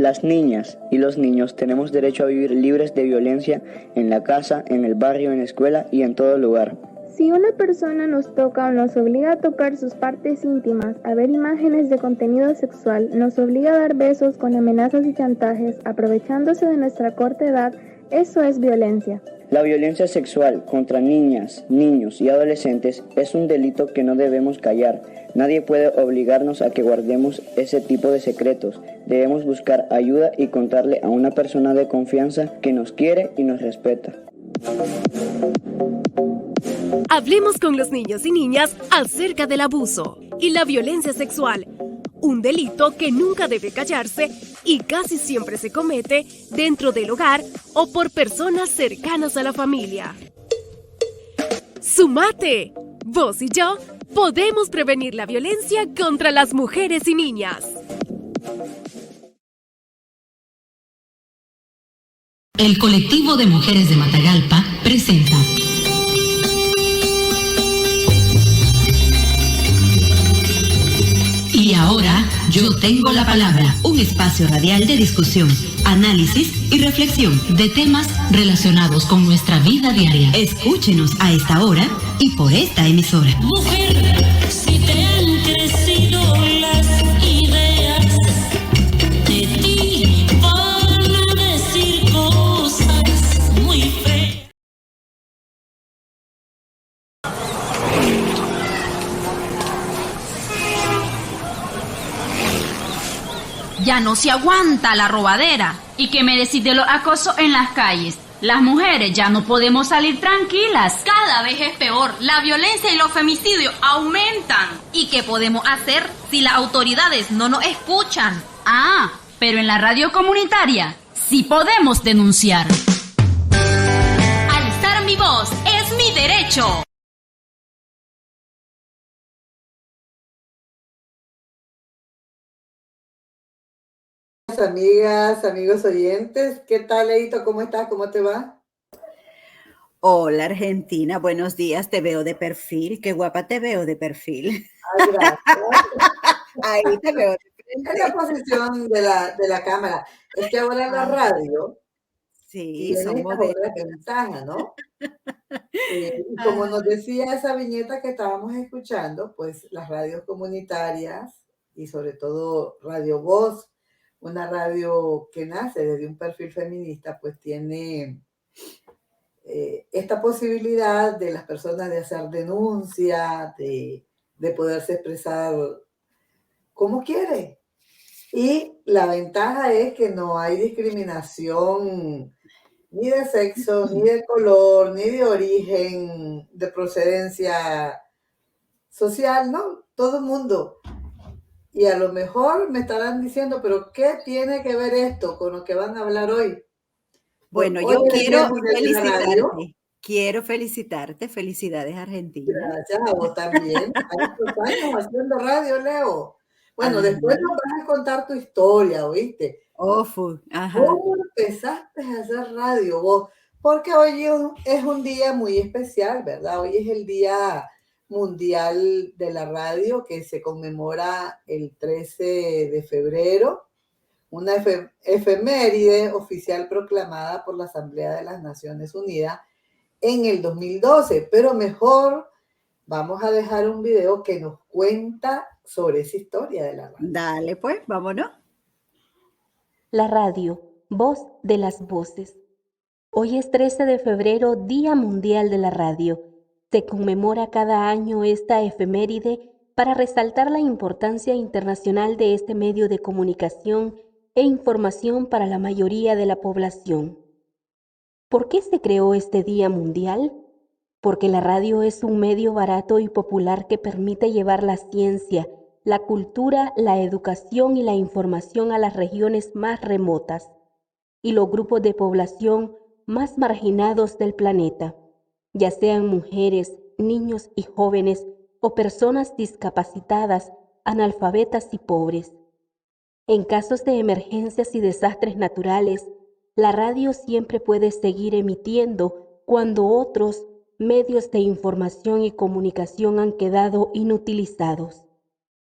Las niñas y los niños tenemos derecho a vivir libres de violencia en la casa, en el barrio, en la escuela y en todo lugar. Si una persona nos toca o nos obliga a tocar sus partes íntimas, a ver imágenes de contenido sexual, nos obliga a dar besos con amenazas y chantajes, aprovechándose de nuestra corta edad, eso es violencia. La violencia sexual contra niñas, niños y adolescentes es un delito que no debemos callar. Nadie puede obligarnos a que guardemos ese tipo de secretos. Debemos buscar ayuda y contarle a una persona de confianza que nos quiere y nos respeta. Hablemos con los niños y niñas acerca del abuso y la violencia sexual, un delito que nunca debe callarse y casi siempre se comete dentro del hogar o por personas cercanas a la familia. ¡Sumate! Vos y yo podemos prevenir la violencia contra las mujeres y niñas. El colectivo de mujeres de Matagalpa presenta Y ahora yo tengo la palabra, un espacio radial de discusión, análisis y reflexión de temas relacionados con nuestra vida diaria. Escúchenos a esta hora y por esta emisora. Mujer, si te han crecido las ideas, de ti van a decir cosas muy feas. Ya no se aguanta la robadera. ¿Y qué me decís de los acosos en las calles? Las mujeres ya no podemos salir tranquilas. Cada vez es peor. La violencia y los femicidios aumentan. ¿Y qué podemos hacer si las autoridades no nos escuchan? Ah, pero en la radio comunitaria sí podemos denunciar. Alzar mi voz es mi derecho. Amigas, amigos oyentes, ¿qué tal, Leito? ¿Cómo estás? ¿Cómo te va? Hola, Argentina, buenos días, te veo de perfil, qué guapa te veo de perfil. Ay, gracias. Ahí te veo de perfil. Es la posición de la cámara. Es que ahora en la radio sí, tiene esta otra ventaja, ¿no? Y como nos decía esa viñeta que estábamos escuchando, pues las radios comunitarias y sobre todo Radio Voz, una radio que nace desde un perfil feminista, pues tiene esta posibilidad de las personas de hacer denuncia, de poderse expresar como quiere. Y la ventaja es que no hay discriminación ni de sexo, ni de color, ni de origen, de procedencia social, ¿no? Todo el mundo. Y a lo mejor me estarán diciendo, pero ¿qué tiene que ver esto con lo que van a hablar hoy? Bueno, yo quiero felicitarte. Quiero felicitarte. Felicidades, Argentina. Gracias a vos también. Hay años haciendo radio, Leo. Bueno, después nos vas a contar tu historia, ¿oíste? Ajá. ¿Cómo empezaste a hacer radio vos? Porque hoy es un día muy especial, ¿verdad? Hoy es el Día Mundial de la Radio que se conmemora el 13 de febrero, una efeméride oficial proclamada por la Asamblea de las Naciones Unidas en el 2012. Pero mejor vamos a dejar un video que nos cuenta sobre esa historia de la radio. Dale, pues, vámonos. La radio, voz de las voces. Hoy es 13 de febrero, Día Mundial de la Radio. Se conmemora cada año esta efeméride para resaltar la importancia internacional de este medio de comunicación e información para la mayoría de la población. ¿Por qué se creó este Día Mundial? Porque la radio es un medio barato y popular que permite llevar la ciencia, la cultura, la educación y la información a las regiones más remotas y los grupos de población más marginados del planeta, ya sean mujeres, niños y jóvenes o personas discapacitadas, analfabetas y pobres. En casos de emergencias y desastres naturales, la radio siempre puede seguir emitiendo cuando otros medios de información y comunicación han quedado inutilizados.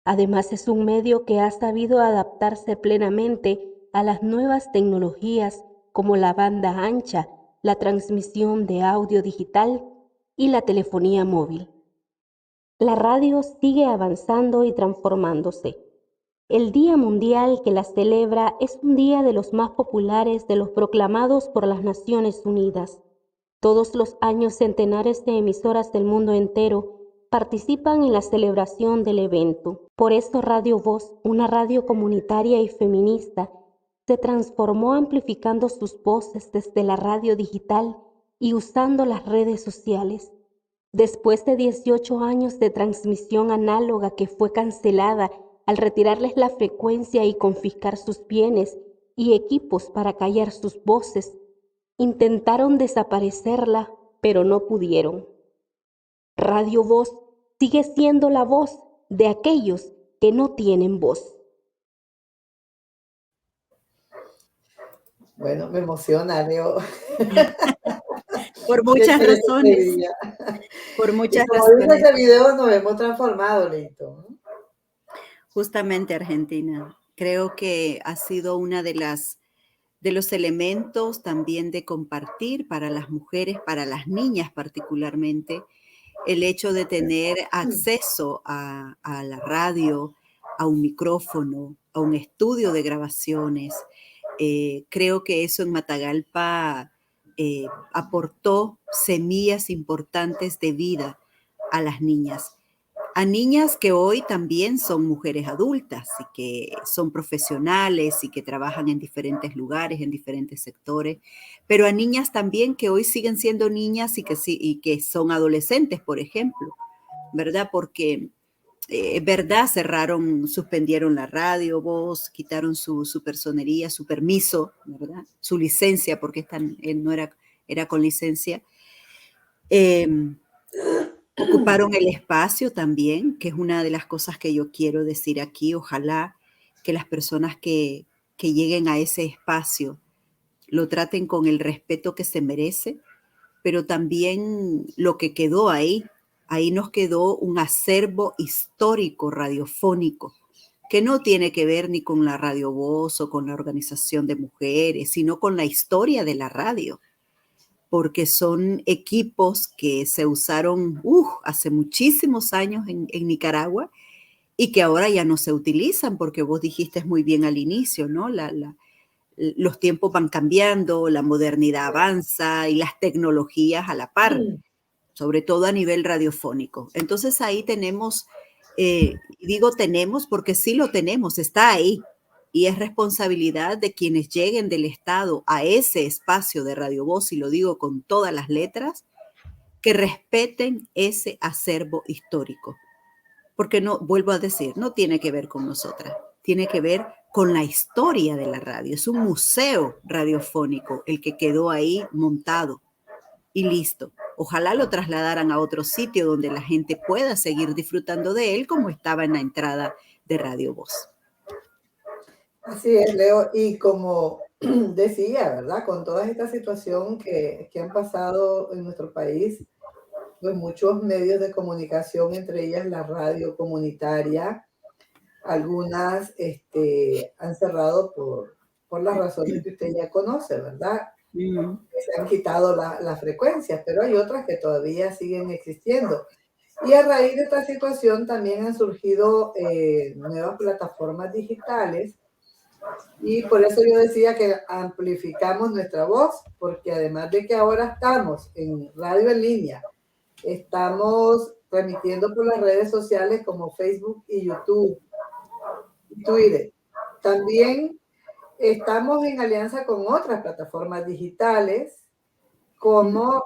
Además, es un medio que ha sabido adaptarse plenamente a las nuevas tecnologías como la banda ancha, la transmisión de audio digital y la telefonía móvil. La radio sigue avanzando y transformándose. El Día Mundial que la celebra es un día de los más populares de los proclamados por las Naciones Unidas. Todos los años centenares de emisoras del mundo entero participan en la celebración del evento. Por eso Radio Voz, una radio comunitaria y feminista, se transformó amplificando sus voces desde la radio digital y usando las redes sociales. Después de 18 años de transmisión análoga que fue cancelada al retirarles la frecuencia y confiscar sus bienes y equipos para callar sus voces, intentaron desaparecerla, pero no pudieron. Radio Voz sigue siendo la voz de aquellos que no tienen voz. Bueno, me emociona, Leo. Por muchas razones. Por muchas razones. En ese video nos hemos transformado, Leito. Justamente, Argentina. Creo que ha sido una de los elementos también de compartir para las mujeres, para las niñas particularmente, el hecho de tener acceso a la radio, a un micrófono, a un estudio de grabaciones. Creo que eso en Matagalpa aportó semillas importantes de vida a las niñas. A niñas que hoy también son mujeres adultas y que son profesionales y que trabajan en diferentes lugares, en diferentes sectores, pero a niñas también que hoy siguen siendo niñas y que son adolescentes, por ejemplo, ¿verdad? Porque, ¿verdad? Suspendieron la Radio Voz, quitaron su personería, su permiso, ¿verdad? Su licencia, porque no era con licencia. Ocuparon el espacio también, que es una de las cosas que yo quiero decir aquí. Ojalá que las personas que lleguen a ese espacio lo traten con el respeto que se merece, pero también lo que quedó ahí nos quedó un acervo histórico radiofónico, que no tiene que ver ni con la Radio Voz o con la organización de mujeres, sino con la historia de la radio, porque son equipos que se usaron hace muchísimos años en Nicaragua y que ahora ya no se utilizan, porque vos dijiste muy bien al inicio, ¿no? Los tiempos van cambiando, la modernidad avanza y las tecnologías a la par, sobre todo a nivel radiofónico. Entonces ahí tenemos, digo tenemos porque sí lo tenemos, está ahí. Y es responsabilidad de quienes lleguen del Estado a ese espacio de Radio Voz, y lo digo con todas las letras, que respeten ese acervo histórico. Porque no, vuelvo a decir, no tiene que ver con nosotras, tiene que ver con la historia de la radio. Es un museo radiofónico el que quedó ahí montado y listo. Ojalá lo trasladaran a otro sitio donde la gente pueda seguir disfrutando de él como estaba en la entrada de Radio Voz. Así es, Leo, y como decía, ¿verdad? Con toda esta situación que han pasado en nuestro país, pues muchos medios de comunicación, entre ellas la radio comunitaria, algunas han cerrado por las razones que usted ya conoce, ¿verdad? Se han quitado las frecuencias, pero hay otras que todavía siguen existiendo. Y a raíz de esta situación también han surgido nuevas plataformas digitales. Y por eso yo decía que amplificamos nuestra voz, porque además de que ahora estamos en radio en línea, estamos transmitiendo por las redes sociales como Facebook y YouTube, Twitter. También estamos en alianza con otras plataformas digitales como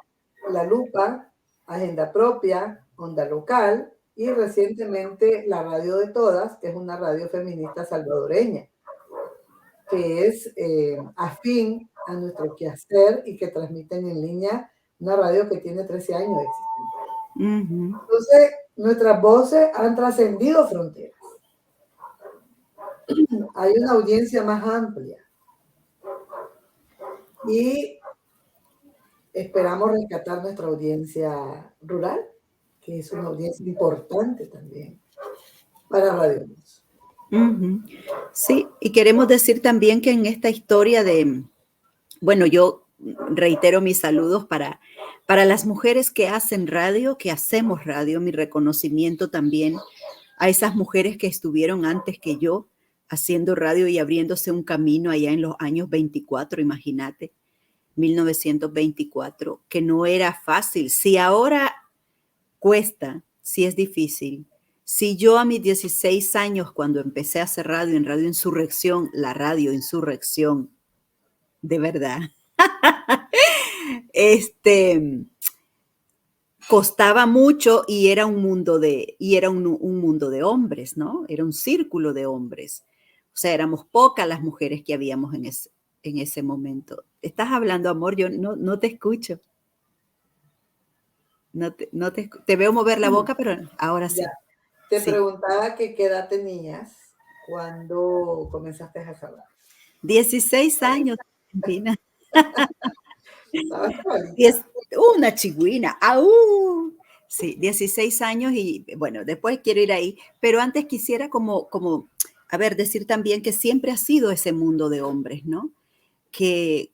La Lupa, Agenda Propia, Onda Local y recientemente la Radio de Todas, que es una radio feminista salvadoreña, que es afín a nuestro quehacer y que transmiten en línea, una radio que tiene 13 años de existencia. Entonces, nuestras voces han trascendido fronteras. Hay una audiencia más amplia y esperamos rescatar nuestra audiencia rural, que es una audiencia importante también para Radio Voz. Ujú. Sí, y queremos decir también que en esta historia bueno, yo reitero mis saludos para las mujeres que hacen radio, que hacemos radio, mi reconocimiento también a esas mujeres que estuvieron antes que yo haciendo radio y abriéndose un camino allá en los años 24, imagínate, 1924, que no era fácil. Si ahora cuesta, si es difícil. Si yo a mis 16 años, cuando empecé a hacer radio en Radio Insurrección, la Radio Insurrección, de verdad, costaba mucho y era un mundo un mundo de hombres, ¿no? Era un círculo de hombres. O sea, éramos pocas las mujeres que habíamos en ese momento. ¿Estás hablando, amor? Yo no te escucho. Te veo mover la boca, pero ahora sí. Ya. Te Sí. preguntaba que qué edad tenías cuando comenzaste a hacer radio. 16 años, Argentina. Estabas igualita. Una chigüina. ¡Au! Sí, 16 años y bueno, después quiero ir ahí, pero antes quisiera a ver, decir también que siempre ha sido ese mundo de hombres, ¿no? Que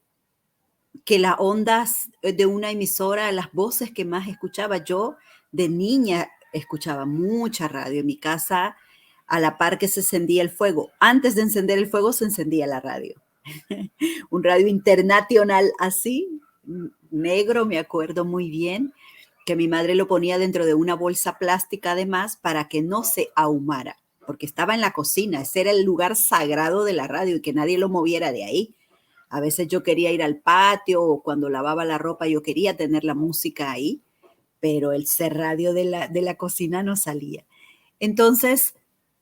las ondas de una emisora, las voces que más escuchaba yo de niña, escuchaba mucha radio en mi casa a la par que se encendía el fuego. Antes de encender el fuego se encendía la radio. Un radio internacional así, negro, me acuerdo muy bien, que mi madre lo ponía dentro de una bolsa plástica además para que no se ahumara, porque estaba en la cocina, ese era el lugar sagrado de la radio y que nadie lo moviera de ahí. A veces yo quería ir al patio o cuando lavaba la ropa yo quería tener la música ahí, pero el ser radio de la cocina no salía. Entonces,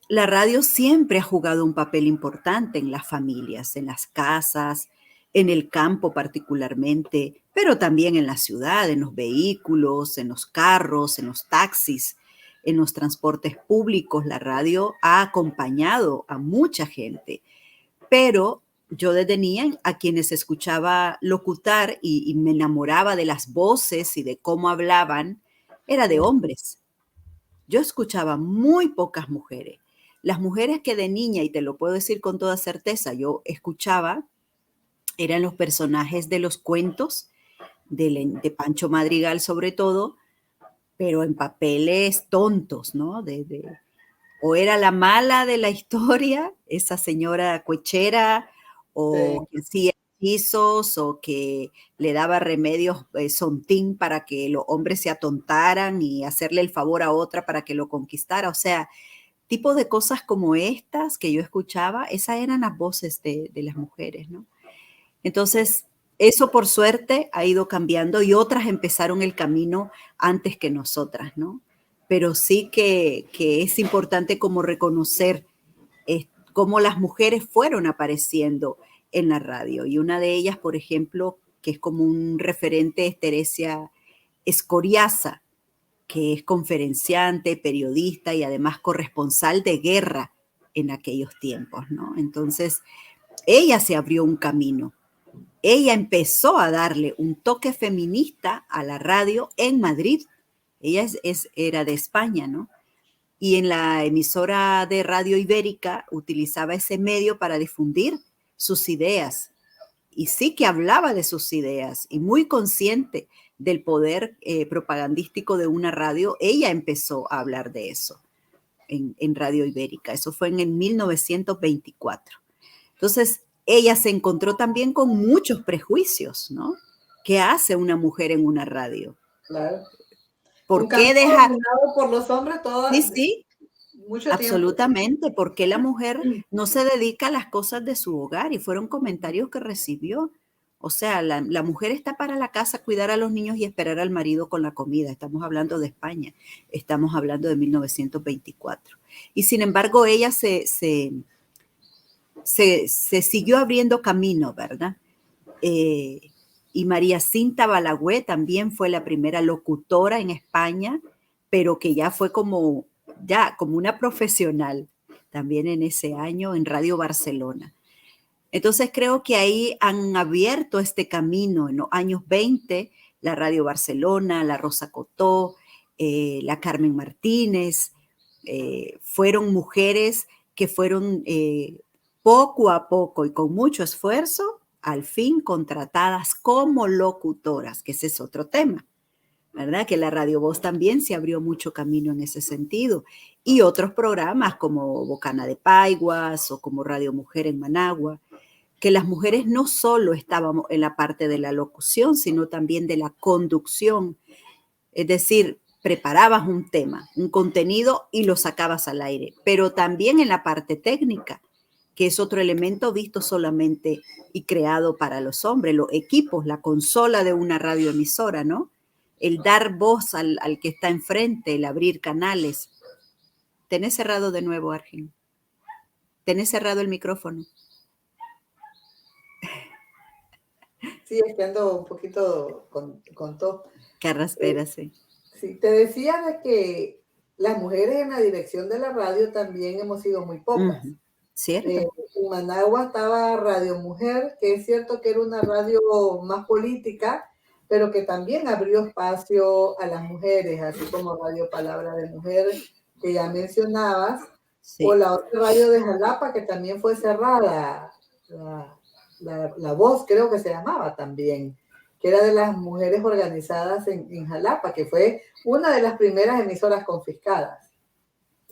la radio siempre ha jugado un papel importante en las familias, en las casas, en el campo particularmente, pero también en la ciudad, en los vehículos, en los carros, en los taxis, en los transportes públicos. La radio ha acompañado a mucha gente, pero yo desde niña a quienes escuchaba locutar y me enamoraba de las voces y de cómo hablaban, era de hombres. Yo escuchaba muy pocas mujeres. Las mujeres que de niña, y te lo puedo decir con toda certeza, yo escuchaba, eran los personajes de los cuentos, de Pancho Madrigal sobre todo, pero en papeles tontos, ¿no? O era la mala de la historia, esa señora cuechera, o que hacía hechizos, o que le daba remedios sontín para que los hombres se atontaran y hacerle el favor a otra para que lo conquistara. O sea, tipo de cosas como estas que yo escuchaba, esas eran las voces de las mujeres, ¿no? Entonces, eso por suerte ha ido cambiando y otras empezaron el camino antes que nosotras, ¿no? Pero sí que es importante como reconocer cómo las mujeres fueron apareciendo en la radio. Y una de ellas, por ejemplo, que es como un referente, es Teresia Escoriaza, que es conferenciante, periodista y además corresponsal de guerra en aquellos tiempos, ¿no? Entonces, ella se abrió un camino. Ella empezó a darle un toque feminista a la radio en Madrid. Ella era de España, ¿no? Y en la emisora de Radio Ibérica utilizaba ese medio para difundir sus ideas. Y sí que hablaba de sus ideas y muy consciente del poder propagandístico de una radio, ella empezó a hablar de eso en Radio Ibérica. Eso fue en el 1924. Entonces, ella se encontró también con muchos prejuicios, ¿no? ¿Qué hace una mujer en una radio? Claro. ¿Por qué dejar? Por los hombres todo. Sí, mucho absolutamente. Tiempo. ¿Por qué la mujer no se dedica a las cosas de su hogar? Y fueron comentarios que recibió. O sea, la mujer está para la casa, cuidar a los niños y esperar al marido con la comida. Estamos hablando de España. Estamos hablando de 1924. Y sin embargo, ella se siguió abriendo camino, ¿verdad? Y María Cinta Balagüe también fue la primera locutora en España, pero que ya fue como una profesional también en ese año en Radio Barcelona. Entonces creo que ahí han abierto este camino en los años 20, la Radio Barcelona, la Rosa Cotó, la Carmen Martínez, fueron mujeres que fueron poco a poco y con mucho esfuerzo, al fin contratadas como locutoras, que ese es otro tema, ¿verdad? Que la Radio Voz también se abrió mucho camino en ese sentido. Y otros programas como Bocana de Paiguas o como Radio Mujer en Managua, que las mujeres no solo estábamos en la parte de la locución, sino también de la conducción. Es decir, preparabas un tema, un contenido y lo sacabas al aire, pero también en la parte técnica, que es otro elemento visto solamente y creado para los hombres, los equipos, la consola de una radioemisora, ¿no? El dar voz al que está enfrente, el abrir canales. Tenés cerrado de nuevo, Argen. Tenés cerrado el micrófono. Sí, es que ando un poquito con todo. Carraspera, sí. Sí, te decía de que las mujeres en la dirección de la radio también hemos sido muy pocas. ¿Cierto? En Managua estaba Radio Mujer, que es cierto que era una radio más política, pero que también abrió espacio a las mujeres, así como Radio Palabra de Mujer, que ya mencionabas, sí. O la otra radio de Jalapa, que también fue cerrada, la Voz creo que se llamaba también, que era de las mujeres organizadas en Jalapa, que fue una de las primeras emisoras confiscadas.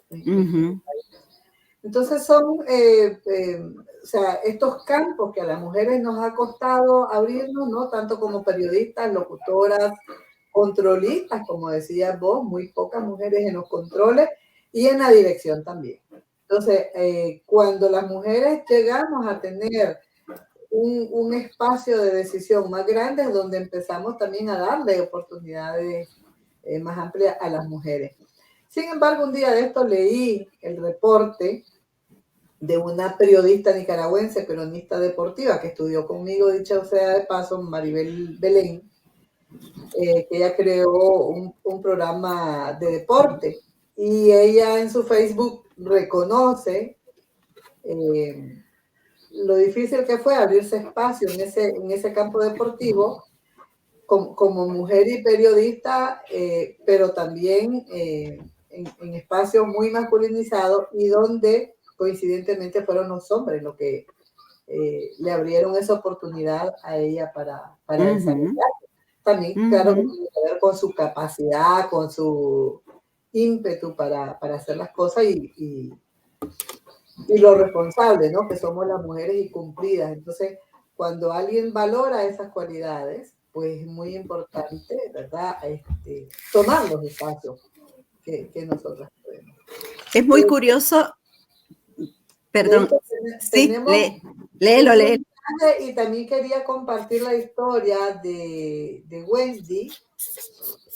Uh-huh. Entonces son, o sea, estos campos que a las mujeres nos ha costado abrirnos, ¿no? Tanto como periodistas, locutoras, controlistas, como decías vos, muy pocas mujeres en los controles y en la dirección también. Entonces, cuando las mujeres llegamos a tener un espacio de decisión más grande, es donde empezamos también a darle oportunidades más amplias a las mujeres. Sin embargo, un día de esto leí el reporte de una periodista nicaragüense, peronista deportiva, que estudió conmigo, dicha sea de paso, Maribel Belén, que ella creó un programa de deporte. Y ella en su Facebook reconoce lo difícil que fue abrirse espacio en ese campo deportivo como mujer y periodista, pero también en espacios muy masculinizados y donde coincidentemente fueron los hombres los que le abrieron esa oportunidad a ella para desarrollar. También, claro, tiene que ver con su capacidad, con su ímpetu para hacer las cosas y lo responsable, ¿no? Que somos las mujeres y cumplidas. Entonces, cuando alguien valora esas cualidades, pues es muy importante, ¿verdad? Tomar los espacios que nosotras podemos. Es muy curioso. Perdón. Sí, léelo. Y también quería compartir la historia de Wendy,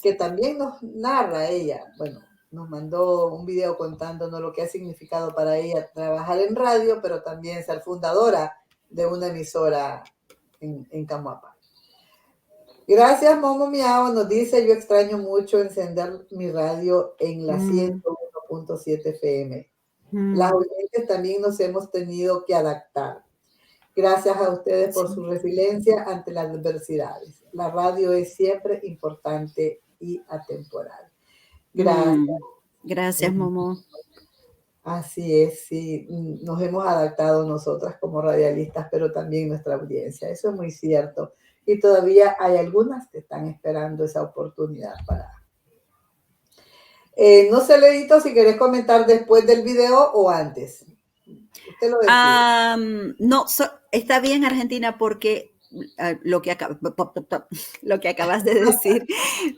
que también nos narra ella. Bueno, nos mandó un video contándonos lo que ha significado para ella trabajar en radio, pero también ser fundadora de una emisora en Camuapa. Gracias, Momo Miao. Nos dice, yo extraño mucho encender mi radio en la 101.7 FM. Las oyentes también nos hemos tenido que adaptar. Gracias a ustedes por su resiliencia ante las adversidades. La radio es siempre importante y atemporal. Gracias. Gracias, Momo. Así es, sí. Nos hemos adaptado nosotras como radialistas, pero también nuestra audiencia. Eso es muy cierto. Y todavía hay algunas que están esperando esa oportunidad para... no sé, Leito, si querés comentar después del video o antes. Usted lo decide. No, está bien, Argentina, porque lo que acabas de decir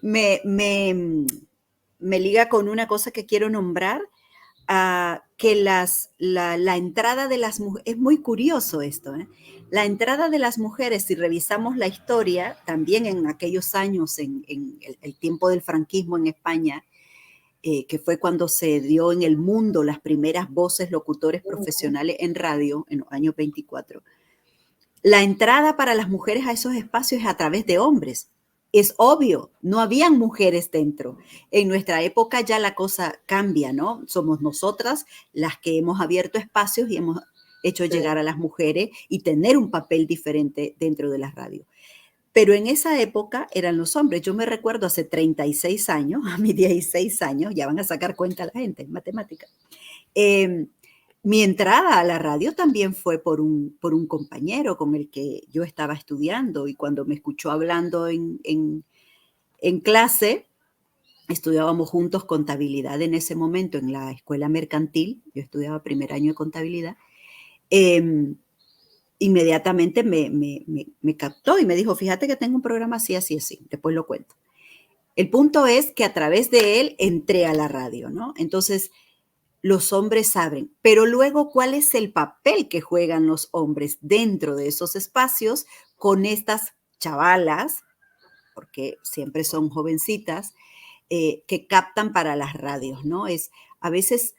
me liga con una cosa que quiero nombrar, que la entrada de las mujeres, es muy curioso esto, la entrada de las mujeres, si revisamos la historia, también en aquellos años, en el tiempo del franquismo en España, que fue cuando se dio en el mundo las primeras voces locutores profesionales en radio, en los años 24. La entrada para las mujeres a esos espacios es a través de hombres. Es obvio, no habían mujeres dentro. En nuestra época ya la cosa cambia, ¿no? Somos nosotras las que hemos abierto espacios y hemos hecho llegar a las mujeres y tener un papel diferente dentro de las radios. Pero en esa época eran los hombres. Yo me recuerdo hace 36 años, a mis 16 años, ya van a sacar cuenta la gente, matemática. mi entrada a la radio también fue por un compañero con el que yo estaba estudiando, y cuando me escuchó hablando en clase, estudiábamos juntos contabilidad en ese momento en la escuela mercantil, yo estudiaba primer año de contabilidad, inmediatamente me captó y me dijo, fíjate que tengo un programa así, así, así, después lo cuento. El punto es que a través de él entré a la radio, ¿no? Entonces, los hombres saben, pero luego, ¿cuál es el papel que juegan los hombres dentro de esos espacios con estas chavalas, porque siempre son jovencitas, que captan para las radios, ¿no? A veces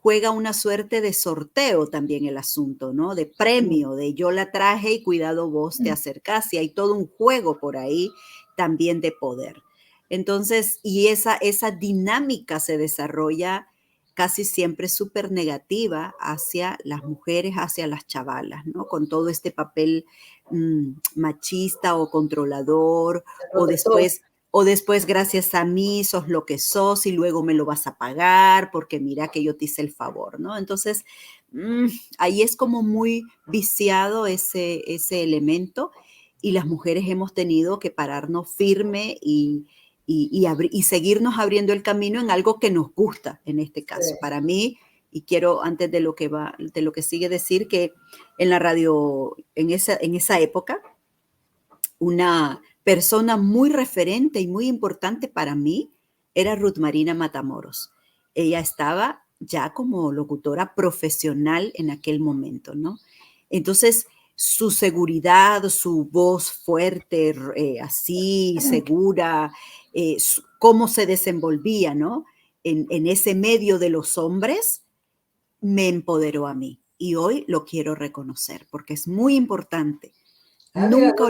juega una suerte de sorteo también el asunto, ¿no? De premio, de yo la traje y cuidado vos te acercás, y hay todo un juego por ahí también de poder. Entonces, y esa dinámica se desarrolla casi siempre súper negativa hacia las mujeres, hacia las chavalas, ¿no? Con todo este papel machista o controlador, o después gracias a mí sos lo que sos y luego me lo vas a pagar porque mira que yo te hice el favor, ¿no? Entonces, ahí es como muy viciado ese elemento, y las mujeres hemos tenido que pararnos firme y seguirnos abriendo el camino en algo que nos gusta en este caso. Sí. Para mí, y quiero antes de lo que sigue decir que en la radio, en esa época, una persona muy referente y muy importante para mí era Ruth Marina Matamoros. Ella estaba ya como locutora profesional en aquel momento, ¿no? Entonces, su seguridad, su voz fuerte, así, segura, cómo se desenvolvía, ¿no? En ese medio de los hombres, me empoderó a mí. Y hoy lo quiero reconocer porque es muy importante. Nunca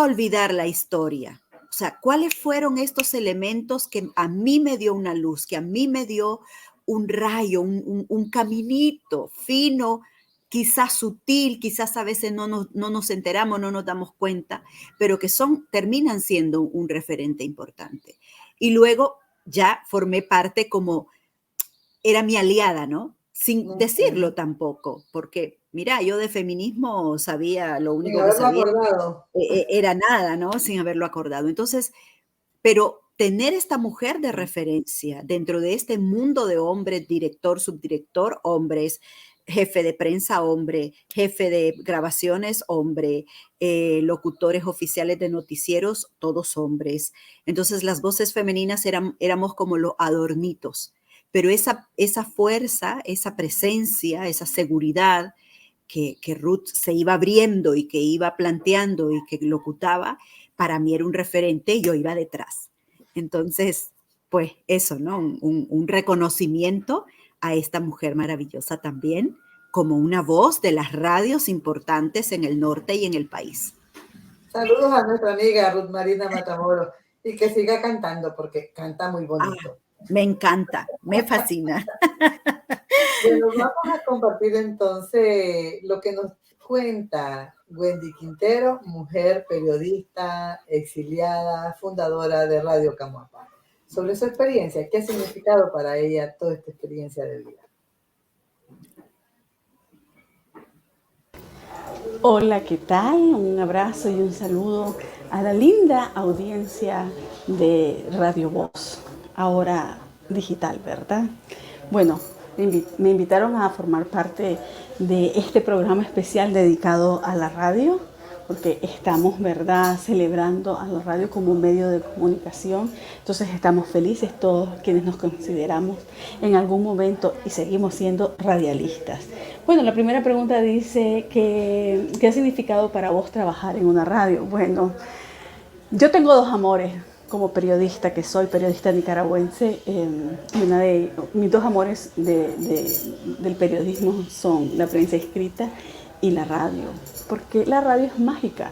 olvidar la historia. O sea, ¿cuáles fueron estos elementos que a mí me dio una luz, que a mí me dio un rayo, un caminito fino, quizás sutil, quizás a veces no nos enteramos, no nos damos cuenta, pero que terminan siendo un referente importante? Y luego ya formé parte como, era mi aliada, ¿no? Sin decirlo tampoco, porque mira, yo de feminismo sabía, lo único que sabía era nada, ¿no? Sin haberlo acordado. Entonces, pero tener esta mujer de referencia dentro de este mundo de hombres, director, subdirector, hombres, jefe de prensa, hombre, jefe de grabaciones, hombre, locutores oficiales de noticieros, todos hombres. Entonces, las voces femeninas éramos como los adornitos, pero esa fuerza, esa presencia, esa seguridad que Ruth se iba abriendo y que iba planteando y que locutaba, para mí era un referente y yo iba detrás. Entonces, pues eso, ¿no? Un reconocimiento a esta mujer maravillosa también, como una voz de las radios importantes en el norte y en el país. Saludos a nuestra amiga Ruth Marina Matamoros, y que siga cantando porque canta muy bonito. Me encanta, me fascina. Bueno, vamos a compartir entonces lo que nos cuenta Wendy Quintero, mujer periodista, exiliada, fundadora de Radio Camuapa, sobre su experiencia. ¿Qué ha significado para ella toda esta experiencia de vida? Hola, ¿qué tal? Un abrazo y un saludo a la linda audiencia de Radio Voz, ahora digital, ¿verdad? Bueno, me invitaron a formar parte de este programa especial dedicado a la radio, porque estamos, ¿verdad?, celebrando a la radio como un medio de comunicación. Entonces estamos felices todos quienes nos consideramos en algún momento y seguimos siendo radialistas. Bueno, la primera pregunta dice ¿qué ha significado para vos trabajar en una radio? Bueno, yo tengo dos amores como periodista, que soy periodista nicaragüense. Mis dos amores del periodismo son la prensa escrita y la radio, porque la radio es mágica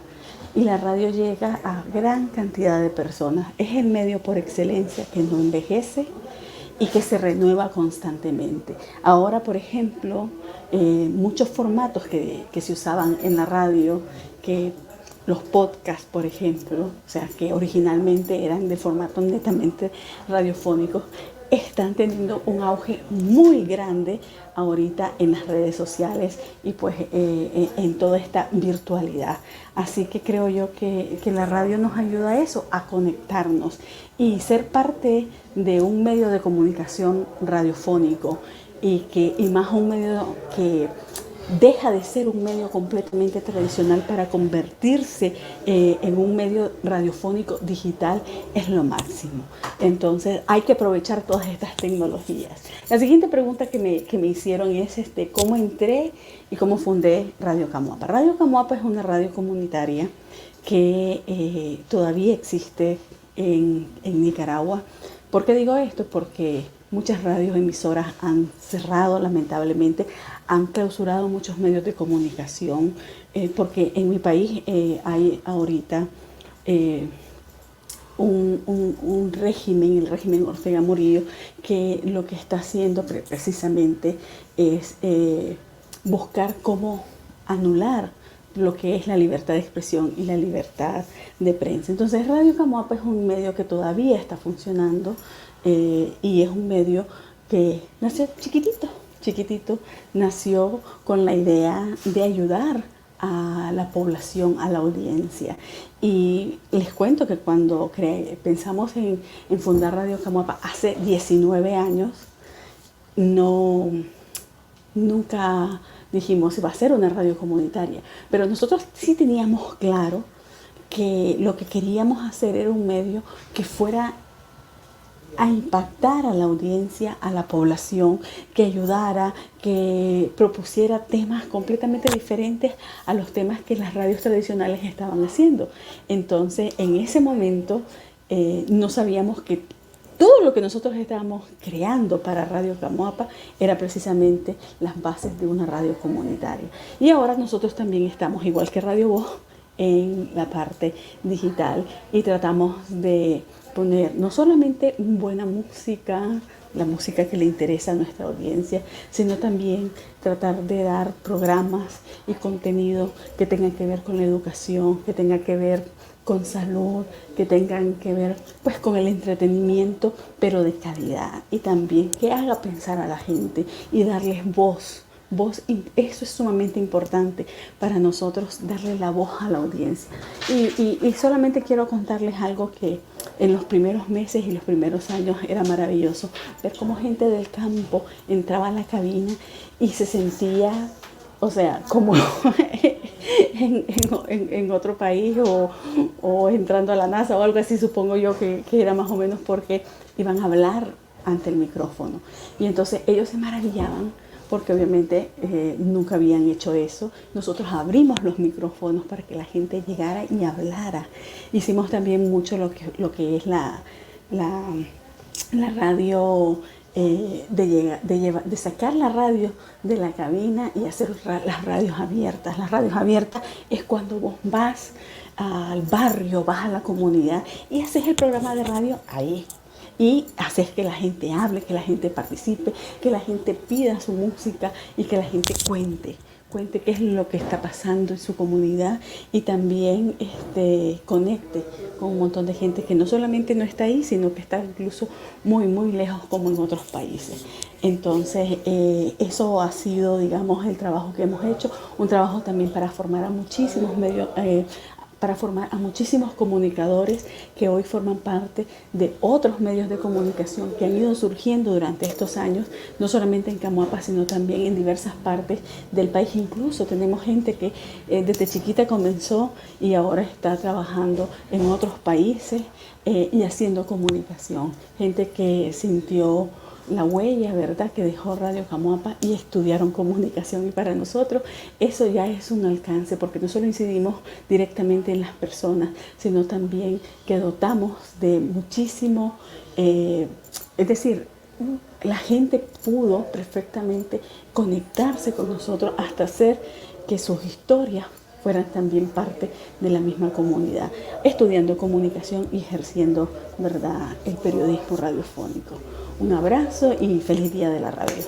y la radio llega a gran cantidad de personas. Es el medio por excelencia que no envejece y que se renueva constantemente. Ahora, por ejemplo, muchos formatos que se usaban en la radio, que los podcasts, por ejemplo, o sea, que originalmente eran de formato netamente radiofónico, están teniendo un auge muy grande ahorita en las redes sociales y pues en toda esta virtualidad. Así que creo yo que la radio nos ayuda a eso, a conectarnos y ser parte de un medio de comunicación radiofónico y más un medio que deja de ser un medio completamente tradicional para convertirse en un medio radiofónico digital es lo máximo. Entonces hay que aprovechar todas estas tecnologías. La siguiente pregunta que me hicieron es ¿cómo entré y cómo fundé Radio Camuapa? Radio Camuapa es una radio comunitaria que todavía existe en Nicaragua. ¿Por qué digo esto? Porque muchas radios emisoras han cerrado, lamentablemente, han clausurado muchos medios de comunicación, porque en mi país hay ahorita un régimen, el régimen Ortega Murillo, que lo que está haciendo precisamente es buscar cómo anular lo que es la libertad de expresión y la libertad de prensa. Entonces Radio Camuapa es un medio que todavía está funcionando y es un medio que nació chiquitito, nació con la idea de ayudar a la población, a la audiencia. Y les cuento que cuando pensamos en fundar Radio Camuapa hace 19 años, nunca dijimos va a ser una radio comunitaria, pero nosotros sí teníamos claro que lo que queríamos hacer era un medio que fuera a impactar a la audiencia, a la población, que ayudara, que propusiera temas completamente diferentes a los temas que las radios tradicionales estaban haciendo. Entonces, en ese momento no sabíamos que todo lo que nosotros estábamos creando para Radio Camuapa era precisamente las bases de una radio comunitaria. Y ahora nosotros también estamos, igual que Radio Voz, en la parte digital y tratamos de poner no solamente buena música, la música que le interesa a nuestra audiencia, sino también tratar de dar programas y contenido que tengan que ver con la educación, que tengan que ver con salud, que tengan que ver pues con el entretenimiento, pero de calidad, y también que haga pensar a la gente y darles voz. Y eso es sumamente importante para nosotros, darle la voz a la audiencia. Y solamente quiero contarles algo que en los primeros meses y los primeros años era maravilloso, ver cómo gente del campo entraba a la cabina y se sentía, o sea, como en otro país o entrando a la NASA o algo así, supongo yo que era más o menos porque iban a hablar ante el micrófono. Y entonces ellos se maravillaban porque obviamente nunca habían hecho eso. Nosotros abrimos los micrófonos para que la gente llegara y hablara. Hicimos también mucho lo que es la radio, de sacar la radio de la cabina y hacer las radios abiertas. Las radios abiertas es cuando vos vas al barrio, vas a la comunidad y haces el programa de radio ahí. Y haces que la gente hable, que la gente participe, que la gente pida su música y que la gente cuente qué es lo que está pasando en su comunidad y también conecte con un montón de gente que no solamente no está ahí, sino que está incluso muy, muy lejos como en otros países. Entonces, eso ha sido, digamos, el trabajo que hemos hecho, un trabajo también para formar a muchísimos medios, para formar a muchísimos comunicadores que hoy forman parte de otros medios de comunicación que han ido surgiendo durante estos años, no solamente en Camuapa, sino también en diversas partes del país. Incluso tenemos gente que desde chiquita comenzó y ahora está trabajando en otros países y haciendo comunicación. Gente que sintió la huella, ¿verdad?, que dejó Radio Camuapa y estudiaron comunicación. Y para nosotros eso ya es un alcance, porque no solo incidimos directamente en las personas, sino también que dotamos de muchísimo, es decir, la gente pudo perfectamente conectarse con nosotros hasta hacer que sus historias fueran también parte de la misma comunidad, estudiando comunicación y ejerciendo, ¿verdad?, el periodismo radiofónico. Un abrazo y feliz día de la radio.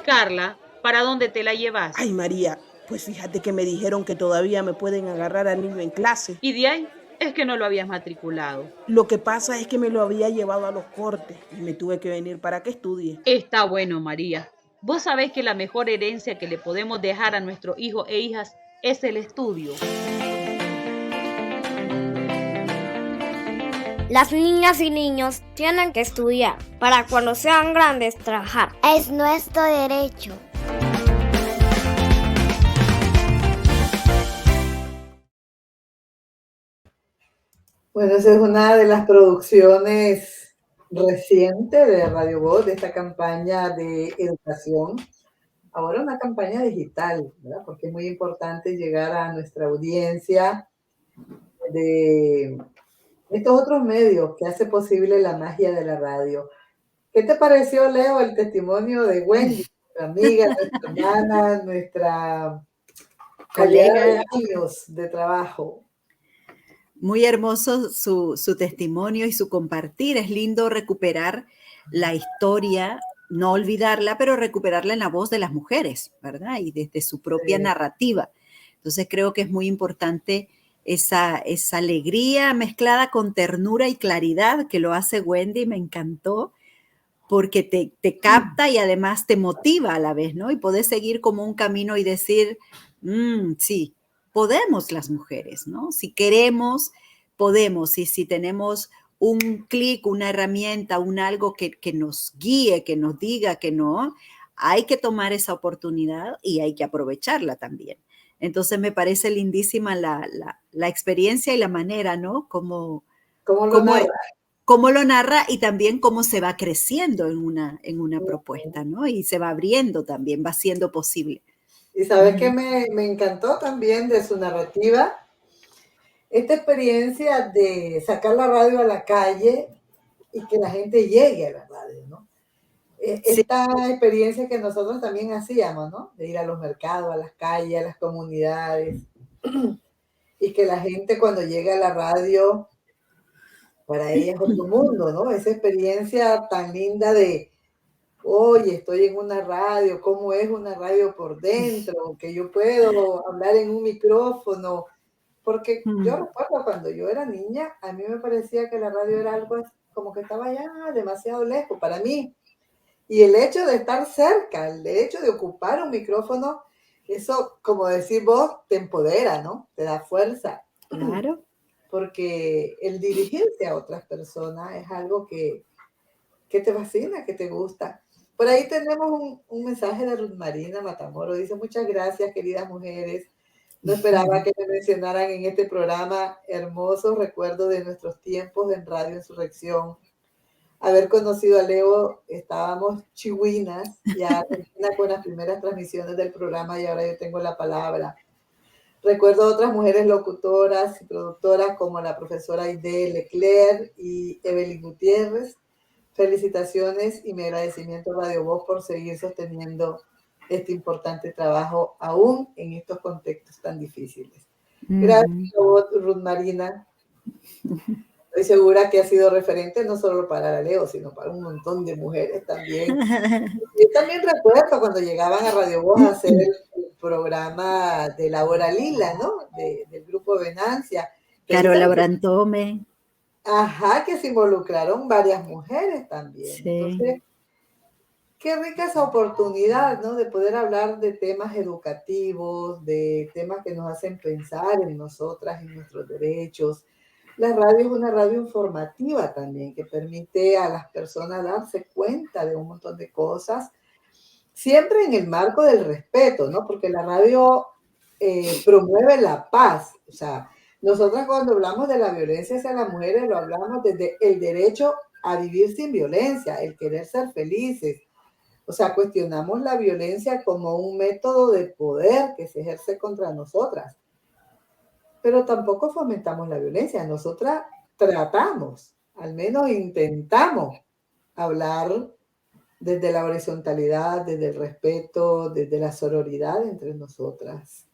Carla, ¿para dónde te la llevas? Ay, María, pues fíjate que me dijeron que todavía me pueden agarrar al niño en clase. ¿Y de ahí? Es que no lo habías matriculado. Lo que pasa es que me lo había llevado a los cortes y me tuve que venir para que estudie. Está bueno, María. Vos sabés que la mejor herencia que le podemos dejar a nuestros hijos e hijas es el estudio. Las niñas y niños tienen que estudiar para cuando sean grandes trabajar. Es nuestro derecho. Bueno, esa es una de las producciones recientes de Radio Voz, de esta campaña de educación. Ahora una campaña digital, ¿verdad? Porque es muy importante llegar a nuestra audiencia de estos otros medios que hace posible la magia de la radio. ¿Qué te pareció, Leo, el testimonio de Wendy, nuestra amiga, nuestra hermana, nuestra colega de años de trabajo? Muy hermoso su testimonio y su compartir. Es lindo recuperar la historia, no olvidarla, pero recuperarla en la voz de las mujeres, ¿verdad? Y desde su propia narrativa. Entonces creo que es muy importante esa alegría mezclada con ternura y claridad que lo hace Wendy. Me encantó porque te capta y además te motiva a la vez, ¿no? Y podés seguir como un camino y decir, sí, podemos las mujeres, ¿no? Si queremos, podemos. Y si tenemos un clic, una herramienta, un algo que nos guíe, que nos diga que no, hay que tomar esa oportunidad y hay que aprovecharla también. Entonces me parece lindísima la experiencia y la manera, ¿no? Cómo lo narra y también cómo se va creciendo en una propuesta, ¿no? Y se va abriendo también, va siendo posible. Y sabes que me encantó también de su narrativa, esta experiencia de sacar la radio a la calle y que la gente llegue a la radio, ¿no? Esta experiencia que nosotros también hacíamos, ¿no? De ir a los mercados, a las calles, a las comunidades, y que la gente cuando llega a la radio, para ella es otro mundo, ¿no? Esa experiencia tan linda de, oye, estoy en una radio, ¿cómo es una radio por dentro? Que yo puedo hablar en un micrófono. Porque yo recuerdo cuando yo era niña, a mí me parecía que la radio era algo como que estaba ya demasiado lejos para mí. Y el hecho de estar cerca, el hecho de ocupar un micrófono, eso, como decís vos, te empodera, ¿no? Te da fuerza. Claro. Porque el dirigirse a otras personas es algo que te fascina, que te gusta. Por ahí tenemos un mensaje de Ruth Marina Matamoro. Dice, muchas gracias, queridas mujeres. No esperaba que me mencionaran en este programa hermosos recuerdos de nuestros tiempos en Radio Insurrección. Haber conocido a Leo, estábamos chihuinas, ya con las primeras transmisiones del programa y ahora yo tengo la palabra. Recuerdo a otras mujeres locutoras y productoras como la profesora Aide Leclerc y Evelyn Gutiérrez. Felicitaciones y mi agradecimiento a Radio Voz por seguir sosteniendo este importante trabajo aún en estos contextos tan difíciles. Gracias a vos, Ruth Marina. Estoy segura que ha sido referente no solo para Leo, sino para un montón de mujeres también. Yo también recuerdo cuando llegaban a Radio Voz a hacer el programa de la Hora Lila, ¿no? Del grupo Venancia. Carola Brantome. Ajá, que se involucraron varias mujeres también. Sí. Entonces, qué rica esa oportunidad, ¿no? De poder hablar de temas educativos, de temas que nos hacen pensar en nosotras, en nuestros derechos. La radio es una radio informativa también, que permite a las personas darse cuenta de un montón de cosas, siempre en el marco del respeto, ¿no? Porque la radio promueve la paz. O sea, nosotras cuando hablamos de la violencia hacia las mujeres, lo hablamos desde el derecho a vivir sin violencia, el querer ser felices. O sea, cuestionamos la violencia como un método de poder que se ejerce contra nosotras. Pero tampoco fomentamos la violencia. Nosotras tratamos, al menos intentamos hablar desde la horizontalidad, desde el respeto, desde la sororidad entre nosotras,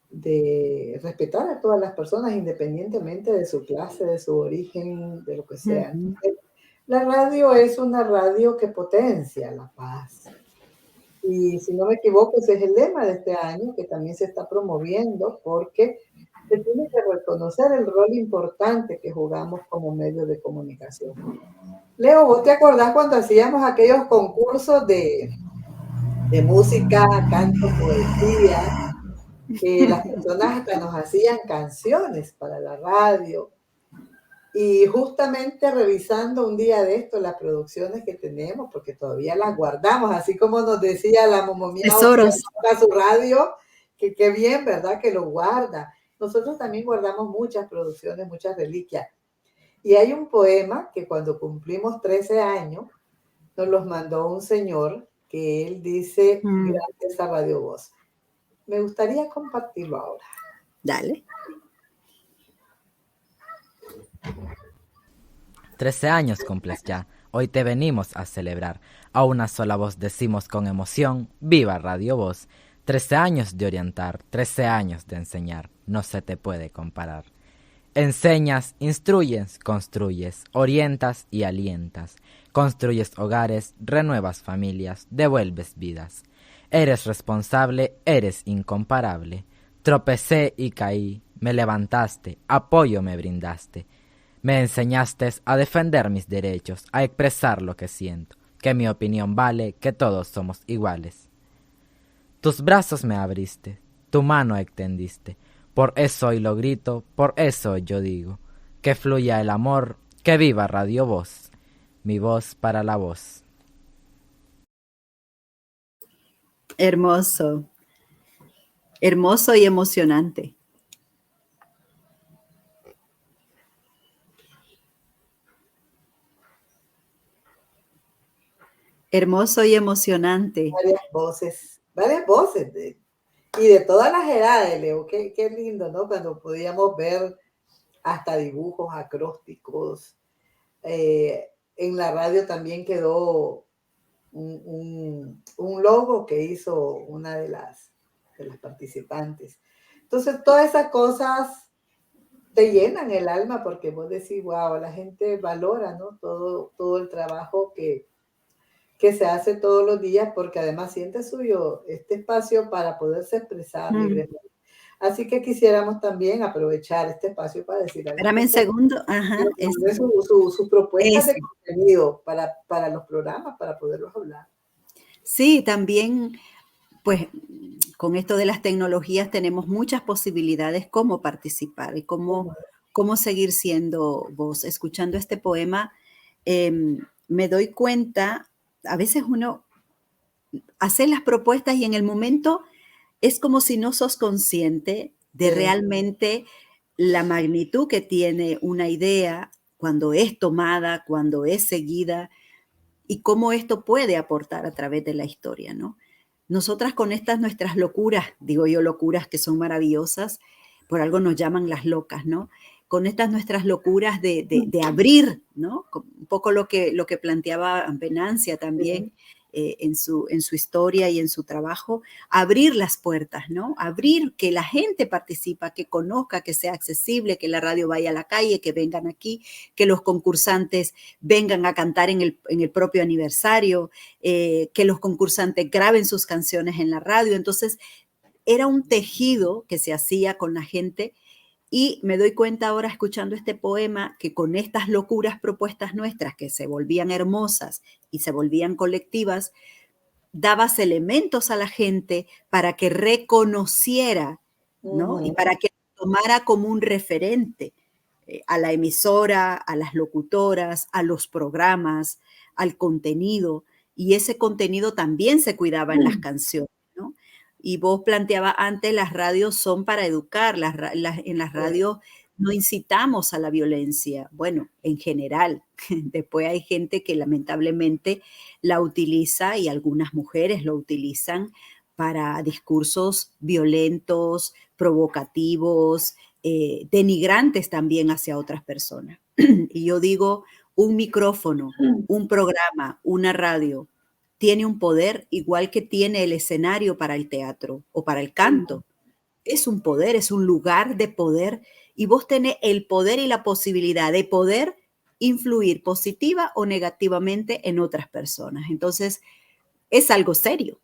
de respetar a todas las personas independientemente de su clase, de su origen, de lo que sea. La radio es una radio que potencia la paz. Y si no me equivoco, ese es el lema de este año, que también se está promoviendo porque se tiene que reconocer el rol importante que jugamos como medio de comunicación. Leo, ¿vos te acordás cuando hacíamos aquellos concursos de música, canto, poesía? Las personas hasta nos hacían canciones para la radio. Y justamente revisando un día de esto las producciones que tenemos, porque todavía las guardamos, así como nos decía la momomía Tesoros. a su radio, que qué bien, ¿verdad? Que lo guarda. Nosotros también guardamos muchas producciones, muchas reliquias. Y hay un poema que cuando cumplimos 13 años, nos los mandó un señor que él dice, gracias a Radio Voz. Me gustaría compartirlo ahora. Dale. 13 años cumples ya, hoy te venimos a celebrar. A una sola voz decimos con emoción, ¡viva Radio Voz! 13 años de orientar, 13 años de enseñar, no se te puede comparar. Enseñas, instruyes, construyes, orientas y alientas. Construyes hogares, renuevas familias, devuelves vidas. Eres responsable, eres incomparable. Tropecé y caí, me levantaste, apoyo me brindaste. Me enseñaste a defender mis derechos, a expresar lo que siento, que mi opinión vale, que todos somos iguales. Tus brazos me abriste, tu mano extendiste, por eso hoy lo grito, por eso yo digo, que fluya el amor, que viva Radio Voz, mi voz para la voz. Hermoso, hermoso y emocionante. Hermoso y emocionante. Varias voces y de todas las edades, Leo. Qué lindo, ¿no? Cuando podíamos ver hasta dibujos acrósticos. En la radio también quedó un logo que hizo una de las participantes. Entonces, todas esas cosas te llenan el alma porque vos decís, wow, la gente valora, ¿no? Todo el trabajo que se hace todos los días, porque además siente suyo este espacio para poderse expresar libremente. Así que quisiéramos también aprovechar este espacio para decir algo. Espérame un segundo. Ajá. Sus propuestas de contenido para los programas, para poderlos hablar. Sí, también, pues, con esto de las tecnologías tenemos muchas posibilidades cómo participar y cómo seguir siendo voz. Escuchando este poema, me doy cuenta. A veces uno hace las propuestas y en el momento es como si no sos consciente de realmente la magnitud que tiene una idea cuando es tomada, cuando es seguida y cómo esto puede aportar a través de la historia, ¿no? Nosotras con estas nuestras locuras, digo yo locuras que son maravillosas, por algo nos llaman las locas, ¿no? Con estas nuestras locuras de abrir, ¿no? Un poco lo que planteaba Venancia también en su historia y en su trabajo, abrir las puertas, ¿no? Abrir que la gente participa, que conozca, que sea accesible, que la radio vaya a la calle, que vengan aquí, que los concursantes vengan a cantar en el propio aniversario, que los concursantes graben sus canciones en la radio. Entonces, era un tejido que se hacía con la gente. Y me doy cuenta ahora escuchando este poema que con estas locuras propuestas nuestras que se volvían hermosas y se volvían colectivas, dabas elementos a la gente para que reconociera, ¿no? Y para que tomara como un referente a la emisora, a las locutoras, a los programas, al contenido. Y ese contenido también se cuidaba en las canciones. Y vos planteabas antes, las radios son para educar, en las radios no incitamos a la violencia, bueno, en general. Después hay gente que lamentablemente la utiliza y algunas mujeres lo utilizan para discursos violentos, provocativos, denigrantes también hacia otras personas. Y yo digo, un micrófono, un programa, una radio, tiene un poder igual que tiene el escenario para el teatro o para el canto. Es un poder, es un lugar de poder y vos tenés el poder y la posibilidad de poder influir positiva o negativamente en otras personas. Entonces, es algo serio.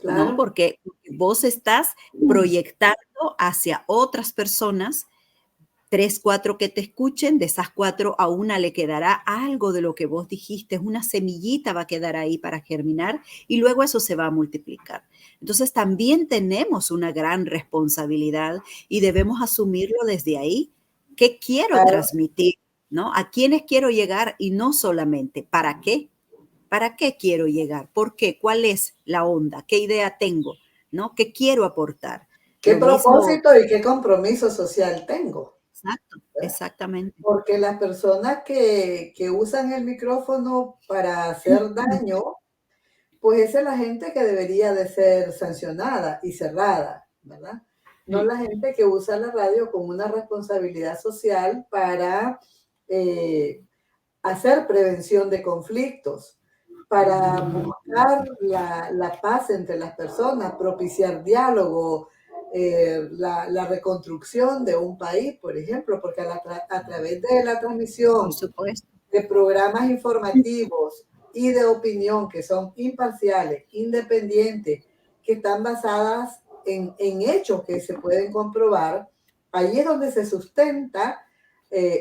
Claro. ¿no? Porque vos estás proyectando hacia otras personas, 3, 4 que te escuchen, de esas 4 a una le quedará algo de lo que vos dijiste, una semillita va a quedar ahí para germinar y luego eso se va a multiplicar. Entonces también tenemos una gran responsabilidad y debemos asumirlo desde ahí. ¿Qué quiero transmitir? ¿No? ¿A quiénes quiero llegar? Y no solamente, ¿para qué? ¿Para qué quiero llegar? ¿Por qué? ¿Cuál es la onda? ¿Qué idea tengo? ¿No? ¿Qué quiero aportar? ¿Qué Lo mismo- propósito y qué compromiso social tengo? Exacto, exactamente. Porque las personas que usan el micrófono para hacer daño, pues esa es la gente que debería de ser sancionada y cerrada, ¿verdad? No la gente que usa la radio con una responsabilidad social para hacer prevención de conflictos, para buscar la paz entre las personas, propiciar diálogo, la reconstrucción de un país, por ejemplo, porque a través de la transmisión de programas informativos y de opinión que son imparciales, independientes, que están basadas en hechos que se pueden comprobar, ahí es donde se sustenta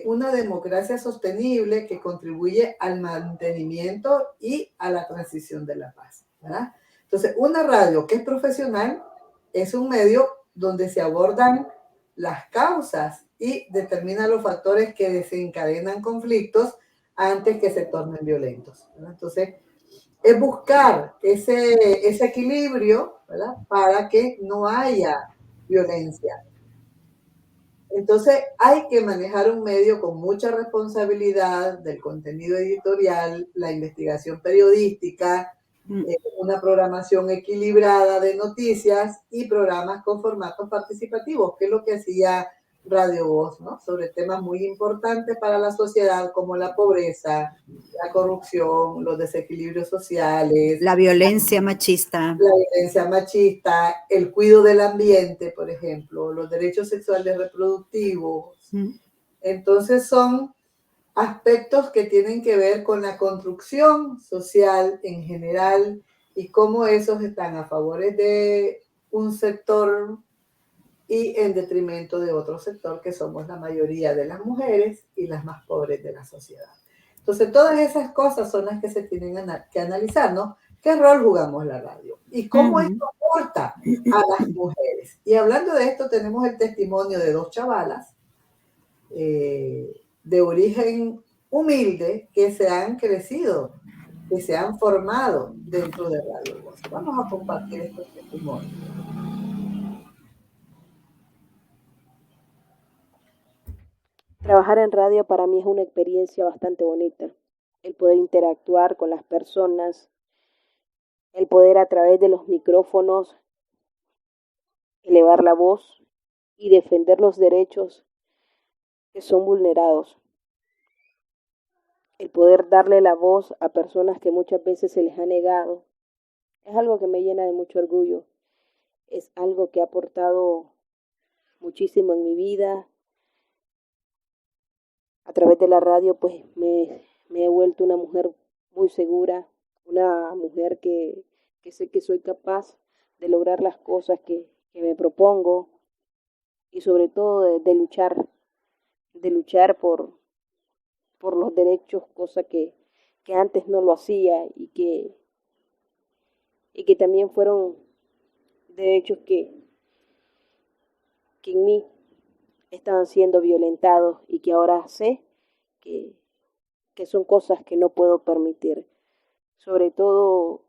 una democracia sostenible que contribuye al mantenimiento y a la transición de la paz, ¿verdad? Entonces, una radio que es profesional es un medio donde se abordan las causas y determina los factores que desencadenan conflictos antes que se tornen violentos, ¿verdad? Entonces, es buscar ese equilibrio, ¿verdad? Para que no haya violencia. Entonces, hay que manejar un medio con mucha responsabilidad del contenido editorial, la investigación periodística, una programación equilibrada de noticias y programas con formatos participativos, que es lo que hacía Radio Voz, ¿no? Sobre temas muy importantes para la sociedad como la pobreza, la corrupción, los desequilibrios sociales, La violencia machista. la violencia machista, el cuidado del ambiente, por ejemplo, los derechos sexuales reproductivos. Entonces son aspectos que tienen que ver con la construcción social en general y cómo esos están a favor de un sector y en detrimento de otro sector, que somos la mayoría de las mujeres y las más pobres de la sociedad. Entonces, todas esas cosas son las que se tienen que analizar, ¿no? ¿Qué rol jugamos la radio? ¿Y cómo esto aporta a las mujeres? Y hablando de esto, tenemos el testimonio de 2 chavalas de origen humilde que se han crecido, que se han formado dentro de Radio Voz. Vamos a compartir estos testimonios. Trabajar en radio para mí es una experiencia bastante bonita. El poder interactuar con las personas, el poder a través de los micrófonos elevar la voz y defender los derechos que son vulnerados. El poder darle la voz a personas que muchas veces se les ha negado es algo que me llena de mucho orgullo. Es algo que ha aportado muchísimo en mi vida. A través de la radio pues me he vuelto una mujer muy segura, una mujer que sé que soy capaz de lograr las cosas que me propongo y sobre todo de luchar por los derechos, cosa que antes no lo hacía y que también fueron derechos que en mí estaban siendo violentados y que ahora sé que son cosas que no puedo permitir. Sobre todo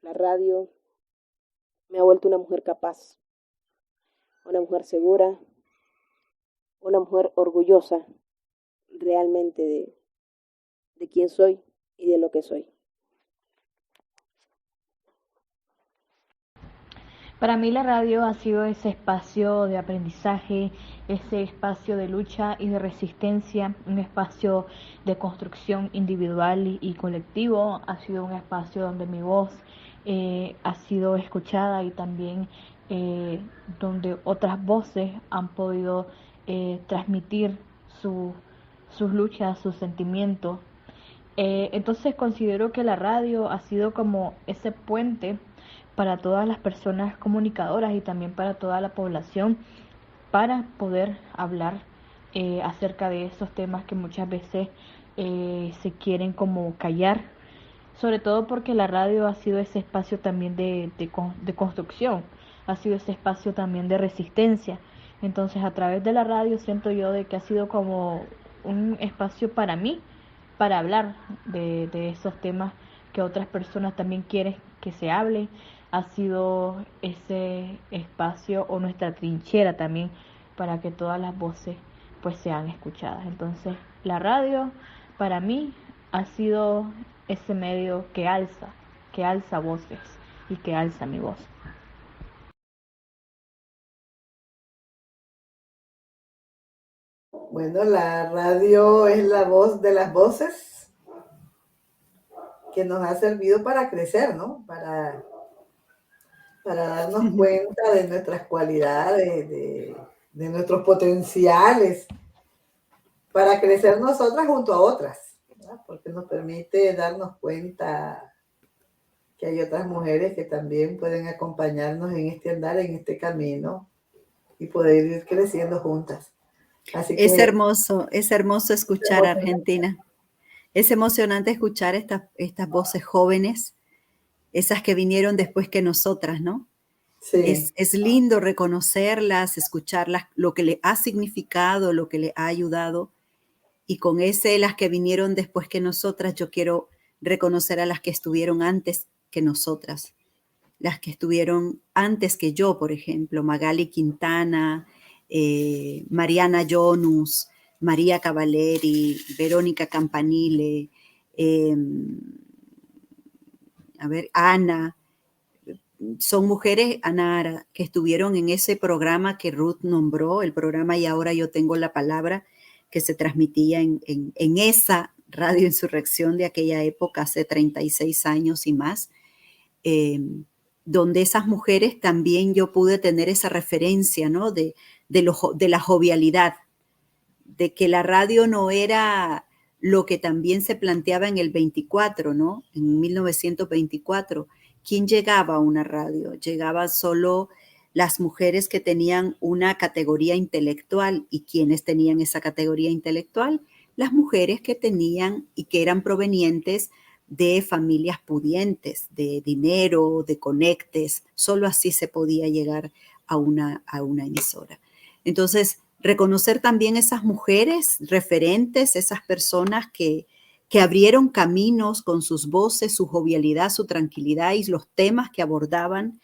la radio me ha vuelto una mujer capaz, una mujer segura, una mujer orgullosa realmente de quién soy y de lo que soy. Para mí la radio ha sido ese espacio de aprendizaje, ese espacio de lucha y de resistencia, un espacio de construcción individual y colectivo. Ha sido un espacio donde mi voz ha sido escuchada y también donde otras voces han podido transmitir sus luchas, sus sentimientos. Entonces considero que la radio ha sido como ese puente para todas las personas comunicadoras y también para toda la población para poder hablar acerca de esos temas que muchas veces se quieren como callar, sobre todo porque la radio ha sido ese espacio también de construcción, ha sido ese espacio también de resistencia. Entonces a través de la radio siento yo de que ha sido como un espacio para mí, para hablar de esos temas que otras personas también quieren que se hable. Ha sido ese espacio o nuestra trinchera también para que todas las voces pues sean escuchadas. Entonces la radio para mí ha sido ese medio que alza voces y que alza mi voz. Bueno, la radio es la voz de las voces que nos ha servido para crecer, ¿no? Para darnos cuenta de nuestras cualidades, de nuestros potenciales, para crecer nosotras junto a otras, ¿verdad? Porque nos permite darnos cuenta que hay otras mujeres que también pueden acompañarnos en este andar, en este camino, y poder ir creciendo juntas. Así Es que hermoso escuchar a Argentina. Es emocionante escuchar estas voces jóvenes, esas que vinieron después que nosotras, ¿no? sí, Es lindo reconocerlas, escucharlas, lo que le ha significado, lo que le ha ayudado. Y con las que vinieron después que nosotras, yo quiero reconocer a las que estuvieron antes que nosotras. Las que estuvieron antes que yo, por ejemplo, Magali Quintana, Mariana Yonus, María Cavaleri, Verónica Campanile, Ana. Son mujeres, Ana Ara, que estuvieron en ese programa que Ruth nombró, el programa Y Ahora Yo Tengo la Palabra, que se transmitía en esa Radio Insurrección de aquella época, hace 36 años y más, donde esas mujeres también yo pude tener esa referencia, ¿no? de la jovialidad, de que la radio no era lo que también se planteaba en el 24, ¿no? En 1924. ¿Quién llegaba a una radio? Llegaban solo las mujeres que tenían una categoría intelectual. ¿Y quiénes tenían esa categoría intelectual? Las mujeres que tenían y que eran provenientes de familias pudientes, de dinero, de conectes. Solo así se podía llegar a una emisora. Entonces, reconocer también esas mujeres referentes, esas personas que abrieron caminos con sus voces, su jovialidad, su tranquilidad y los temas que abordaban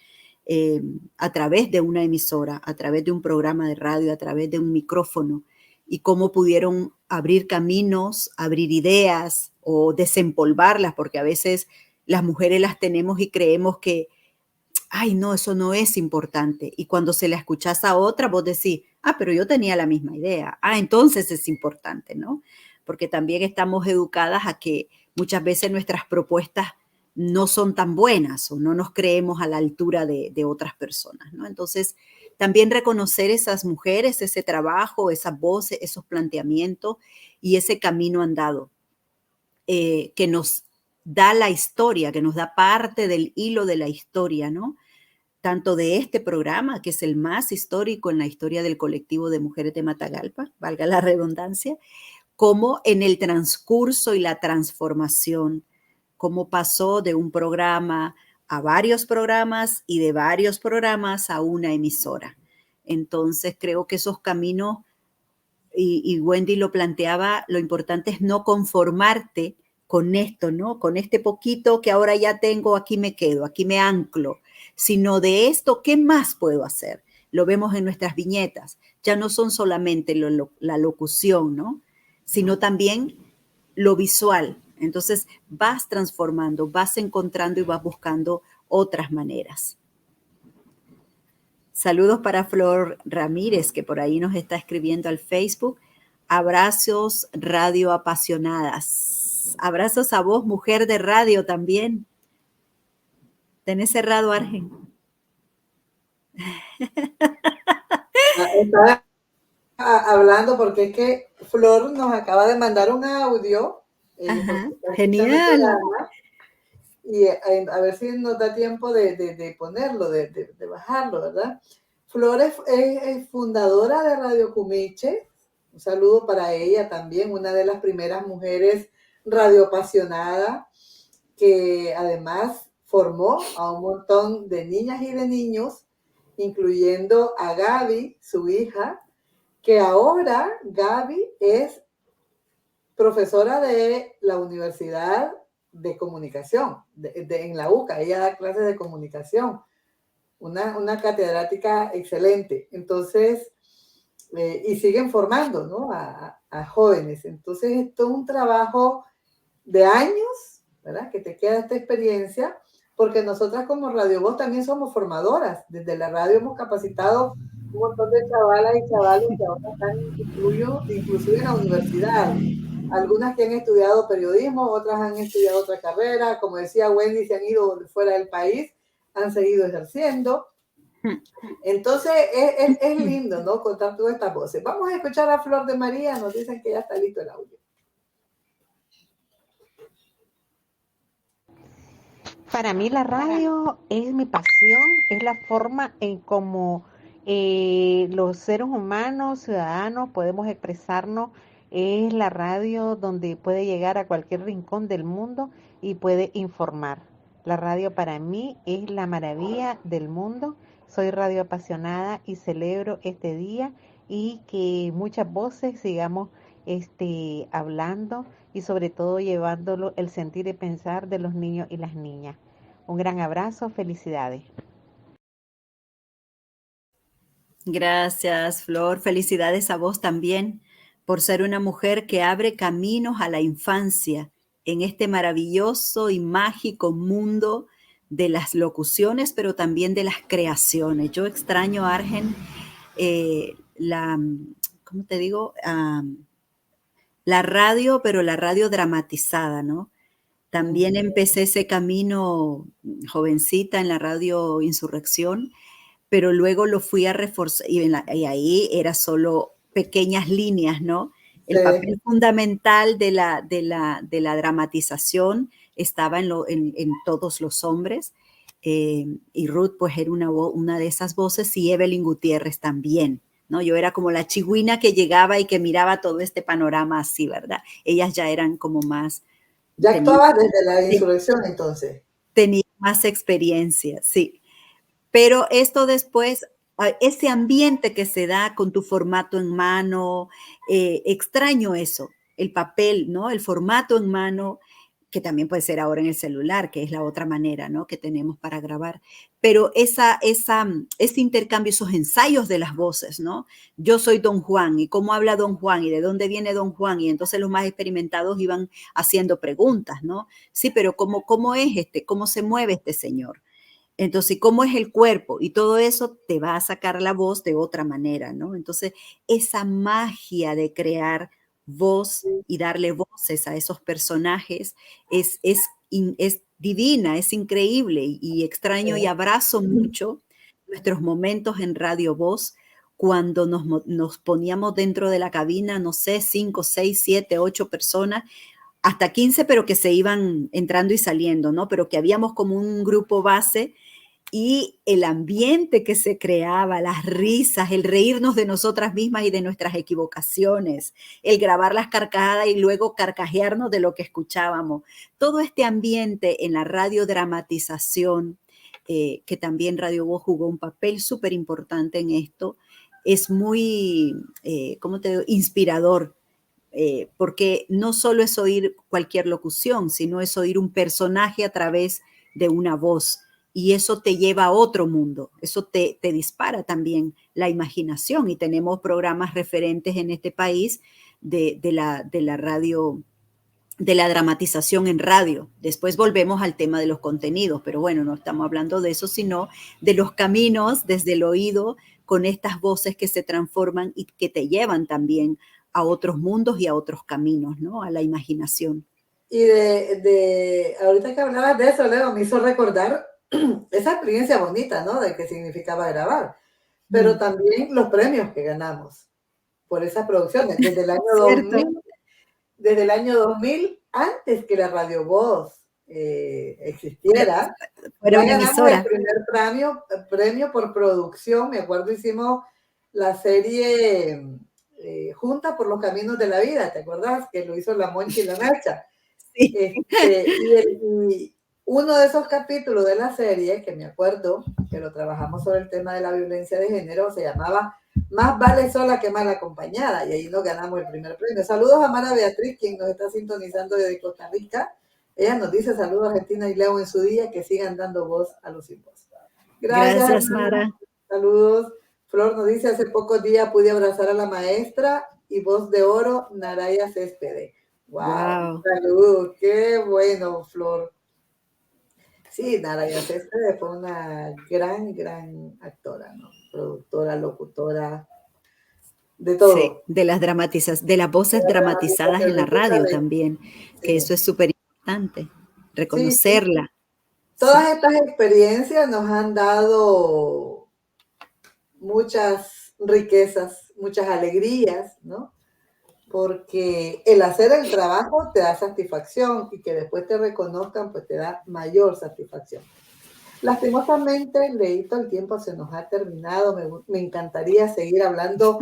a través de una emisora, a través de un programa de radio, a través de un micrófono, y cómo pudieron abrir caminos, abrir ideas o desempolvarlas, porque a veces las mujeres las tenemos y creemos que, ay, no, eso no es importante. Y cuando se la escuchás a otra, vos decís, pero yo tenía la misma idea. Entonces es importante, ¿no? Porque también estamos educadas a que muchas veces nuestras propuestas no son tan buenas o no nos creemos a la altura de otras personas, ¿no? Entonces, también reconocer esas mujeres, ese trabajo, esas voces, esos planteamientos y ese camino andado que nos da la historia, que nos da parte del hilo de la historia, ¿no? Tanto de este programa, que es el más histórico en la historia del colectivo de mujeres de Matagalpa, valga la redundancia, como en el transcurso y la transformación, cómo pasó de un programa a varios programas y de varios programas a una emisora. Entonces, creo que esos caminos, y Wendy lo planteaba, lo importante es no conformarte con esto, ¿no? Con este poquito que ahora ya tengo, aquí me quedo, aquí me anclo, sino de esto, ¿qué más puedo hacer? Lo vemos en nuestras viñetas. Ya no son solamente la locución, ¿no? Sino también lo visual. Entonces vas transformando, vas encontrando y vas buscando otras maneras. Saludos para Flor Ramírez, que por ahí nos está escribiendo al Facebook. Abrazos radio apasionadas. Abrazos a vos, mujer de radio también. ¿Tenés cerrado, Argen? Estaba hablando porque es que Flor nos acaba de mandar un audio Ajá, Está escuchando el genial. programa y a ver si nos da tiempo de ponerlo, de bajarlo, ¿verdad? Flores es fundadora de Radio Cumiche. Un saludo para ella también, una de las primeras mujeres radioapasionadas que además formó a un montón de niñas y de niños, incluyendo a Gaby, su hija, que ahora Gaby es profesora de la Universidad de Comunicación, en la UCA. Ella da clases de comunicación, una catedrática excelente. Entonces, y siguen formando, ¿no? a jóvenes. Entonces, esto es un trabajo de años, ¿verdad? Que te queda esta experiencia, porque nosotras como Radio Voz también somos formadoras. Desde la radio hemos capacitado un montón de chavalas y chavales que ahora están inclusive en la universidad. Algunas que han estudiado periodismo, otras han estudiado otra carrera. Como decía Wendy, se han ido fuera del país, han seguido ejerciendo. Entonces es lindo, ¿no? Contar todas estas voces. Vamos a escuchar a Flor de María, nos dicen que ya está listo el audio. Para mí la radio es mi pasión, es la forma en cómo los seres humanos, ciudadanos, podemos expresarnos. Es la radio donde puede llegar a cualquier rincón del mundo y puede informar. La radio para mí es la maravilla del mundo. Soy radio apasionada y celebro este día y que muchas voces sigamos hablando y sobre todo llevándolo el sentir y pensar de los niños y las niñas. Un gran abrazo, felicidades. Gracias, Flor. Felicidades a vos también por ser una mujer que abre caminos a la infancia en este maravilloso y mágico mundo de las locuciones, pero también de las creaciones. Yo extraño, Argen, ¿cómo te digo? La radio, pero la radio dramatizada, ¿no? También empecé ese camino jovencita en la radio Insurrección, pero luego lo fui a reforzar y ahí era solo pequeñas líneas, ¿no? El papel fundamental de la dramatización estaba en todos los hombres, y Ruth pues era una de esas voces, y Evelyn Gutiérrez también, ¿no? Yo era como la chigüina que llegaba y que miraba todo este panorama así, ¿verdad? Ellas ya eran como más... Ya actuabas desde la Insurrección, entonces. Tenía más experiencia, sí. Pero esto después, ese ambiente que se da con tu formato en mano, extraño eso, el papel, ¿no? El formato en mano, que también puede ser ahora en el celular, que es la otra manera, ¿no? Que tenemos para grabar. Pero ese intercambio, esos ensayos de las voces, ¿no? Yo soy Don Juan, y cómo habla Don Juan, y de dónde viene Don Juan, y entonces los más experimentados iban haciendo preguntas, ¿no? Sí, pero ¿cómo es cómo se mueve este señor? Entonces, ¿cómo es el cuerpo? Y todo eso te va a sacar la voz de otra manera, ¿no? Entonces, esa magia de crear voz y darle voces a esos personajes es divina, es increíble, y extraño y abrazo mucho nuestros momentos en Radio Voz cuando nos poníamos dentro de la cabina, no sé, 5, 6, 7, 8 personas, hasta 15, pero que se iban entrando y saliendo, ¿no? Pero que habíamos como un grupo base, y el ambiente que se creaba, las risas, el reírnos de nosotras mismas y de nuestras equivocaciones, el grabar las carcajadas y luego carcajearnos de lo que escuchábamos. Todo este ambiente en la radiodramatización, que también Radio Voz jugó un papel súper importante en esto, es muy, ¿cómo te digo?, inspirador. Porque no solo es oír cualquier locución, sino es oír un personaje a través de una voz. Y eso te lleva a otro mundo, eso te dispara también la imaginación. Y tenemos programas referentes en este país de la radio, de la dramatización en radio. Después volvemos al tema de los contenidos, pero bueno, no estamos hablando de eso, sino de los caminos desde el oído con estas voces que se transforman y que te llevan también a otros mundos y a otros caminos, ¿no? A la imaginación. Y ahorita que hablabas de eso, Leo, me hizo recordar esa experiencia bonita, ¿no? De qué significaba grabar, pero también los premios que ganamos por esas producciones. Desde el año 2000 antes que la Radio Voz existiera, Era ya una ganamos emisora. el primer premio por producción. Me acuerdo, hicimos la serie Juntas por los Caminos de la Vida, ¿te acuerdas? Que lo hizo la Monchi y la Nacha. Sí. Y uno de esos capítulos de la serie, que me acuerdo que lo trabajamos sobre el tema de la violencia de género, se llamaba Más vale sola que mal acompañada, y ahí nos ganamos el primer premio. Saludos a Mara Beatriz, quien nos está sintonizando desde Costa Rica. Ella nos dice saludos a Argentina y Leo en su día, que sigan dando voz a los sin voz. Gracias, Mara. Saludos. Flor nos dice, hace pocos días pude abrazar a la maestra y voz de oro, Naraya Céspedes. Wow. Saludos, qué bueno, Flor. Sí, Naraya Céspedes fue una gran actora, ¿no? Productora, locutora, de todo. Sí, de las voces dramatizadas en la radio también, que eso es súper importante, reconocerla. Todas estas experiencias nos han dado muchas riquezas, muchas alegrías, ¿no? Porque el hacer el trabajo te da satisfacción y que después te reconozcan, pues te da mayor satisfacción. Lastimosamente, Leito, el tiempo se nos ha terminado. Me encantaría seguir hablando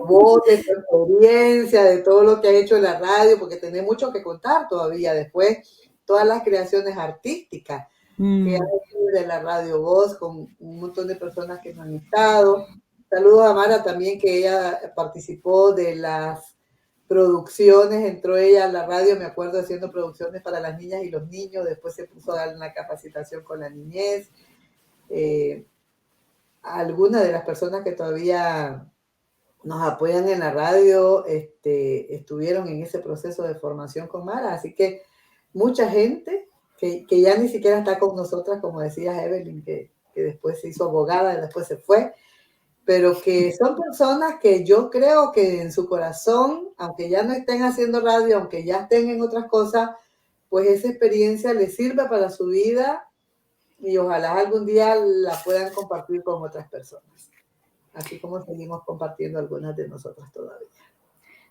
vos de tu experiencia, de todo lo que ha hecho en la radio, porque tenés mucho que contar todavía. Después, todas las creaciones artísticas que ha hecho de la Radio Voz con un montón de personas que nos han estado. Saludos a Mara también, que ella participó de las producciones, entró ella a la radio, me acuerdo, haciendo producciones para las niñas y los niños, después se puso a dar una capacitación con la niñez. Algunas de las personas que todavía nos apoyan en la radio estuvieron en ese proceso de formación con Mara, así que mucha gente que ya ni siquiera está con nosotras, como decía Evelyn, que después se hizo abogada y después se fue, pero que son personas que yo creo que en su corazón, aunque ya no estén haciendo radio, aunque ya estén en otras cosas, pues esa experiencia les sirve para su vida y ojalá algún día la puedan compartir con otras personas, así como seguimos compartiendo algunas de nosotras todavía.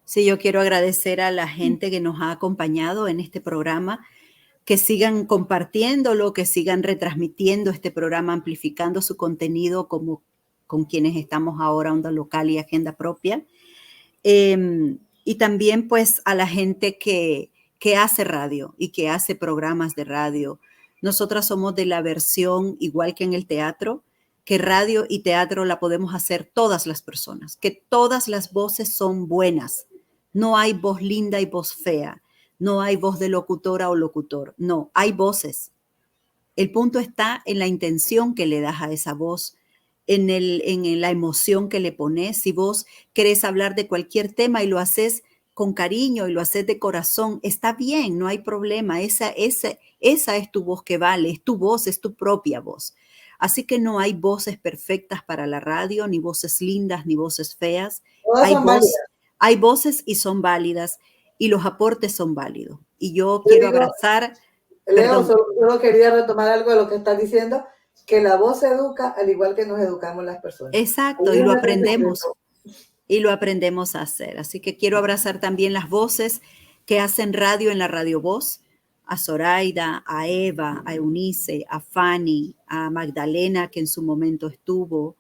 Sí, yo quiero agradecer a la gente que nos ha acompañado en este programa, que sigan compartiéndolo, que sigan retransmitiendo este programa, amplificando su contenido como con quienes estamos ahora, Onda Local y Agenda Propia. Y también pues a la gente que hace radio y que hace programas de radio. Nosotras somos de la versión, igual que en el teatro, que radio y teatro la podemos hacer todas las personas, que todas las voces son buenas. No hay voz linda y voz fea. No hay voz de locutora o locutor. No, hay voces. El punto está en la intención que le das a esa voz, en la emoción que le pones. Si vos querés hablar de cualquier tema y lo haces con cariño y lo haces de corazón, está bien, no hay problema. Esa es tu voz que vale, es tu voz, es tu propia voz. Así que no hay voces perfectas para la radio, ni voces lindas, ni voces feas. Hay voces y son válidas, y los aportes son válidos. Y yo quiero abrazar... Leo, solo quería retomar algo de lo que estás diciendo, que la voz se educa al igual que nos educamos las personas. Exacto, y lo aprendemos. Y lo aprendemos a hacer. Así que quiero abrazar también las voces que hacen radio en la Radio Voz, a Zoraida, a Eva, a Eunice, a Fanny, a Magdalena, que en su momento estuvo,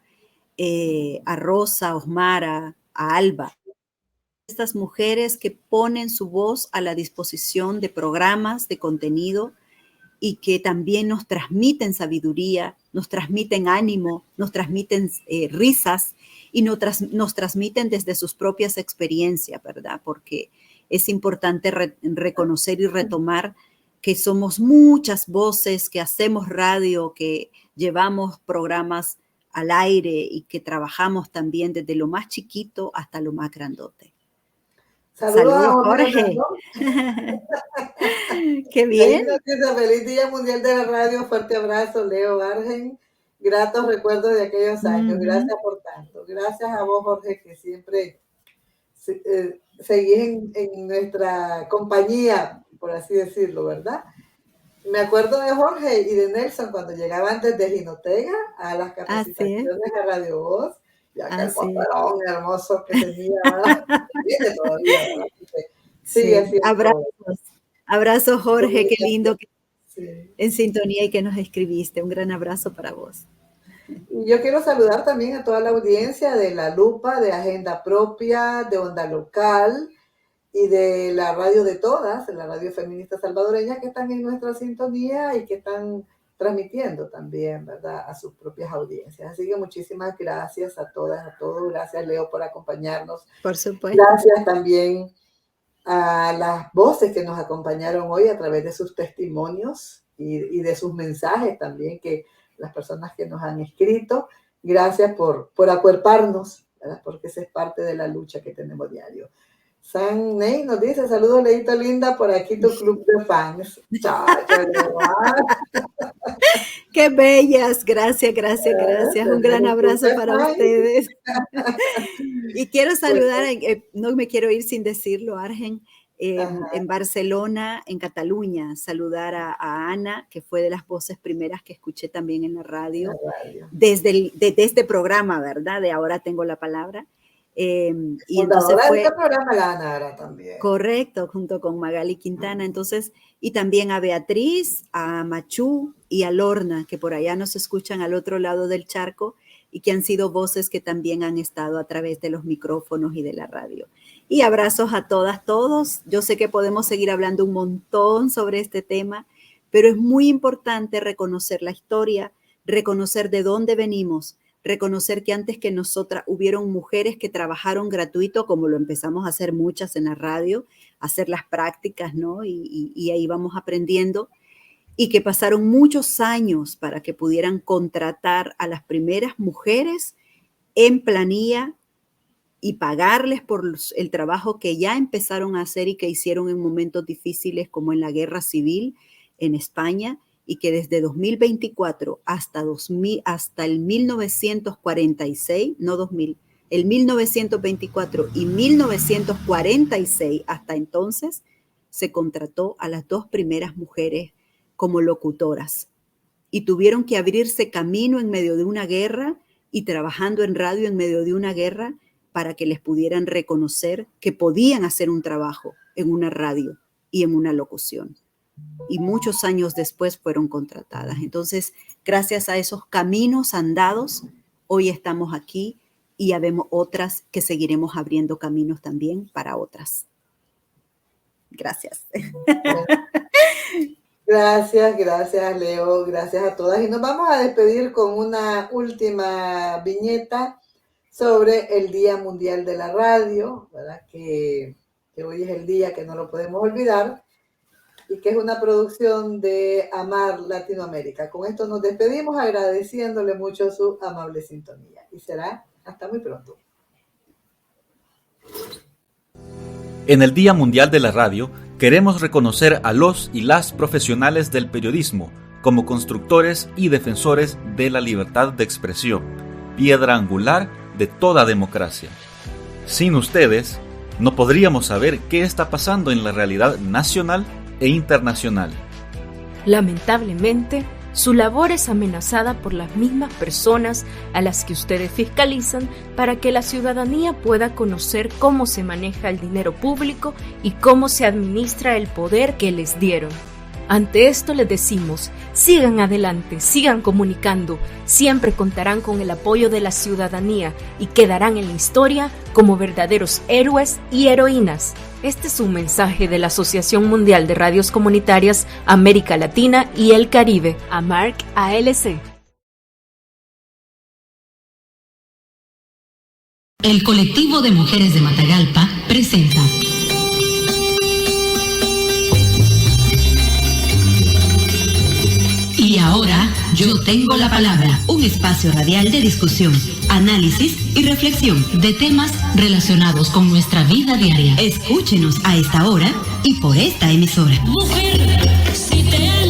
a Rosa, a Osmara, a Alba. Estas mujeres que ponen su voz a la disposición de programas, de contenido, y que también nos transmiten sabiduría, nos transmiten ánimo, nos transmiten risas y nos transmiten desde sus propias experiencias, ¿verdad? Porque es importante reconocer y retomar que somos muchas voces, que hacemos radio, que llevamos programas al aire y que trabajamos también desde lo más chiquito hasta lo más grandote. Saludos, Jorge. Qué bien. Feliz Día Mundial de la Radio. Fuerte abrazo, Leo Argen. Gratos recuerdos de aquellos años. Gracias por tanto. Gracias a vos, Jorge, que siempre seguís en nuestra compañía, por así decirlo, ¿verdad? Me acuerdo de Jorge y de Nelson cuando llegaban desde Jinotega a las capacitaciones a Radio Voz. Ya que el pantalón hermoso que tenía, viene todavía, ¿verdad? Sí, así es. Abrazos. Abrazo, Jorge, qué lindo que Sí. en sintonía y que nos escribiste. Un gran abrazo para vos. Y yo quiero saludar también a toda la audiencia de La Lupa, de Agenda Propia, de Onda Local y de la radio de todas, la radio feminista salvadoreña, que están en nuestra sintonía y que están transmitiendo también, ¿verdad?, a sus propias audiencias. Así que muchísimas gracias a todas, a todos. Gracias, Leo, por acompañarnos. Por supuesto. Gracias también a las voces que nos acompañaron hoy a través de sus testimonios y de sus mensajes también, que las personas que nos han escrito. Gracias por acuerparnos, ¿verdad?, porque esa es parte de la lucha que tenemos diario. San Ney nos dice: saludos, Leito linda, por aquí tu club de fans. Chao, Qué bellas, gracias. Un gran abrazo para ustedes. Y quiero saludar, no me quiero ir sin decirlo, Argen, en Barcelona, en Cataluña, saludar a Ana, que fue de las voces primeras que escuché también en la radio, desde este programa, ¿verdad? De Ahora Tengo la Palabra. Y entonces fue este programa la Ana era también. Correcto, junto con Magali Quintana. Entonces, y también a Beatriz, a Machú y a Lorna, que por allá nos escuchan al otro lado del charco y que han sido voces que también han estado a través de los micrófonos y de la radio. Y abrazos a todas, todos. Yo sé que podemos seguir hablando un montón sobre este tema, pero es muy importante reconocer la historia, reconocer de dónde venimos, reconocer que antes que nosotras hubieron mujeres que trabajaron gratuito, como lo empezamos a hacer muchas en la radio, hacer las prácticas, ¿no? Y ahí vamos aprendiendo, y que pasaron muchos años para que pudieran contratar a las primeras mujeres en planilla y pagarles por el trabajo que ya empezaron a hacer y que hicieron en momentos difíciles como en la Guerra Civil en España, y que desde 2024 hasta el 1946, no 2000, el 1924 y 1946, hasta entonces, se contrató a las 2 primeras mujeres como locutoras y tuvieron que abrirse camino en medio de una guerra y trabajando en radio en medio de una guerra para que les pudieran reconocer que podían hacer un trabajo en una radio y en una locución. Y muchos años después fueron contratadas. Entonces, gracias a esos caminos andados, hoy estamos aquí y ya vemos otras que seguiremos abriendo caminos también para otras. Gracias. Gracias, Leo. Gracias a todas. Y nos vamos a despedir con una última viñeta sobre el Día Mundial de la Radio, ¿verdad? Que hoy es el día que no lo podemos olvidar, y que es una producción de Amar Latinoamérica. Con esto nos despedimos agradeciéndole mucho su amable sintonía. Y será hasta muy pronto. En el Día Mundial de la Radio, queremos reconocer a los y las profesionales del periodismo como constructores y defensores de la libertad de expresión, piedra angular de toda democracia. Sin ustedes, no podríamos saber qué está pasando en la realidad nacional e internacional. Lamentablemente, su labor es amenazada por las mismas personas a las que ustedes fiscalizan para que la ciudadanía pueda conocer cómo se maneja el dinero público y cómo se administra el poder que les dieron. Ante esto les decimos, sigan adelante, sigan comunicando, siempre contarán con el apoyo de la ciudadanía y quedarán en la historia como verdaderos héroes y heroínas. Este es un mensaje de la Asociación Mundial de Radios Comunitarias América Latina y el Caribe, AMARC ALC. El colectivo de mujeres de Matagalpa presenta Y ahora, Yo Tengo la Palabra, un espacio radial de discusión, análisis y reflexión de temas relacionados con nuestra vida diaria. Escúchenos a esta hora y por esta emisora. Mujer, si te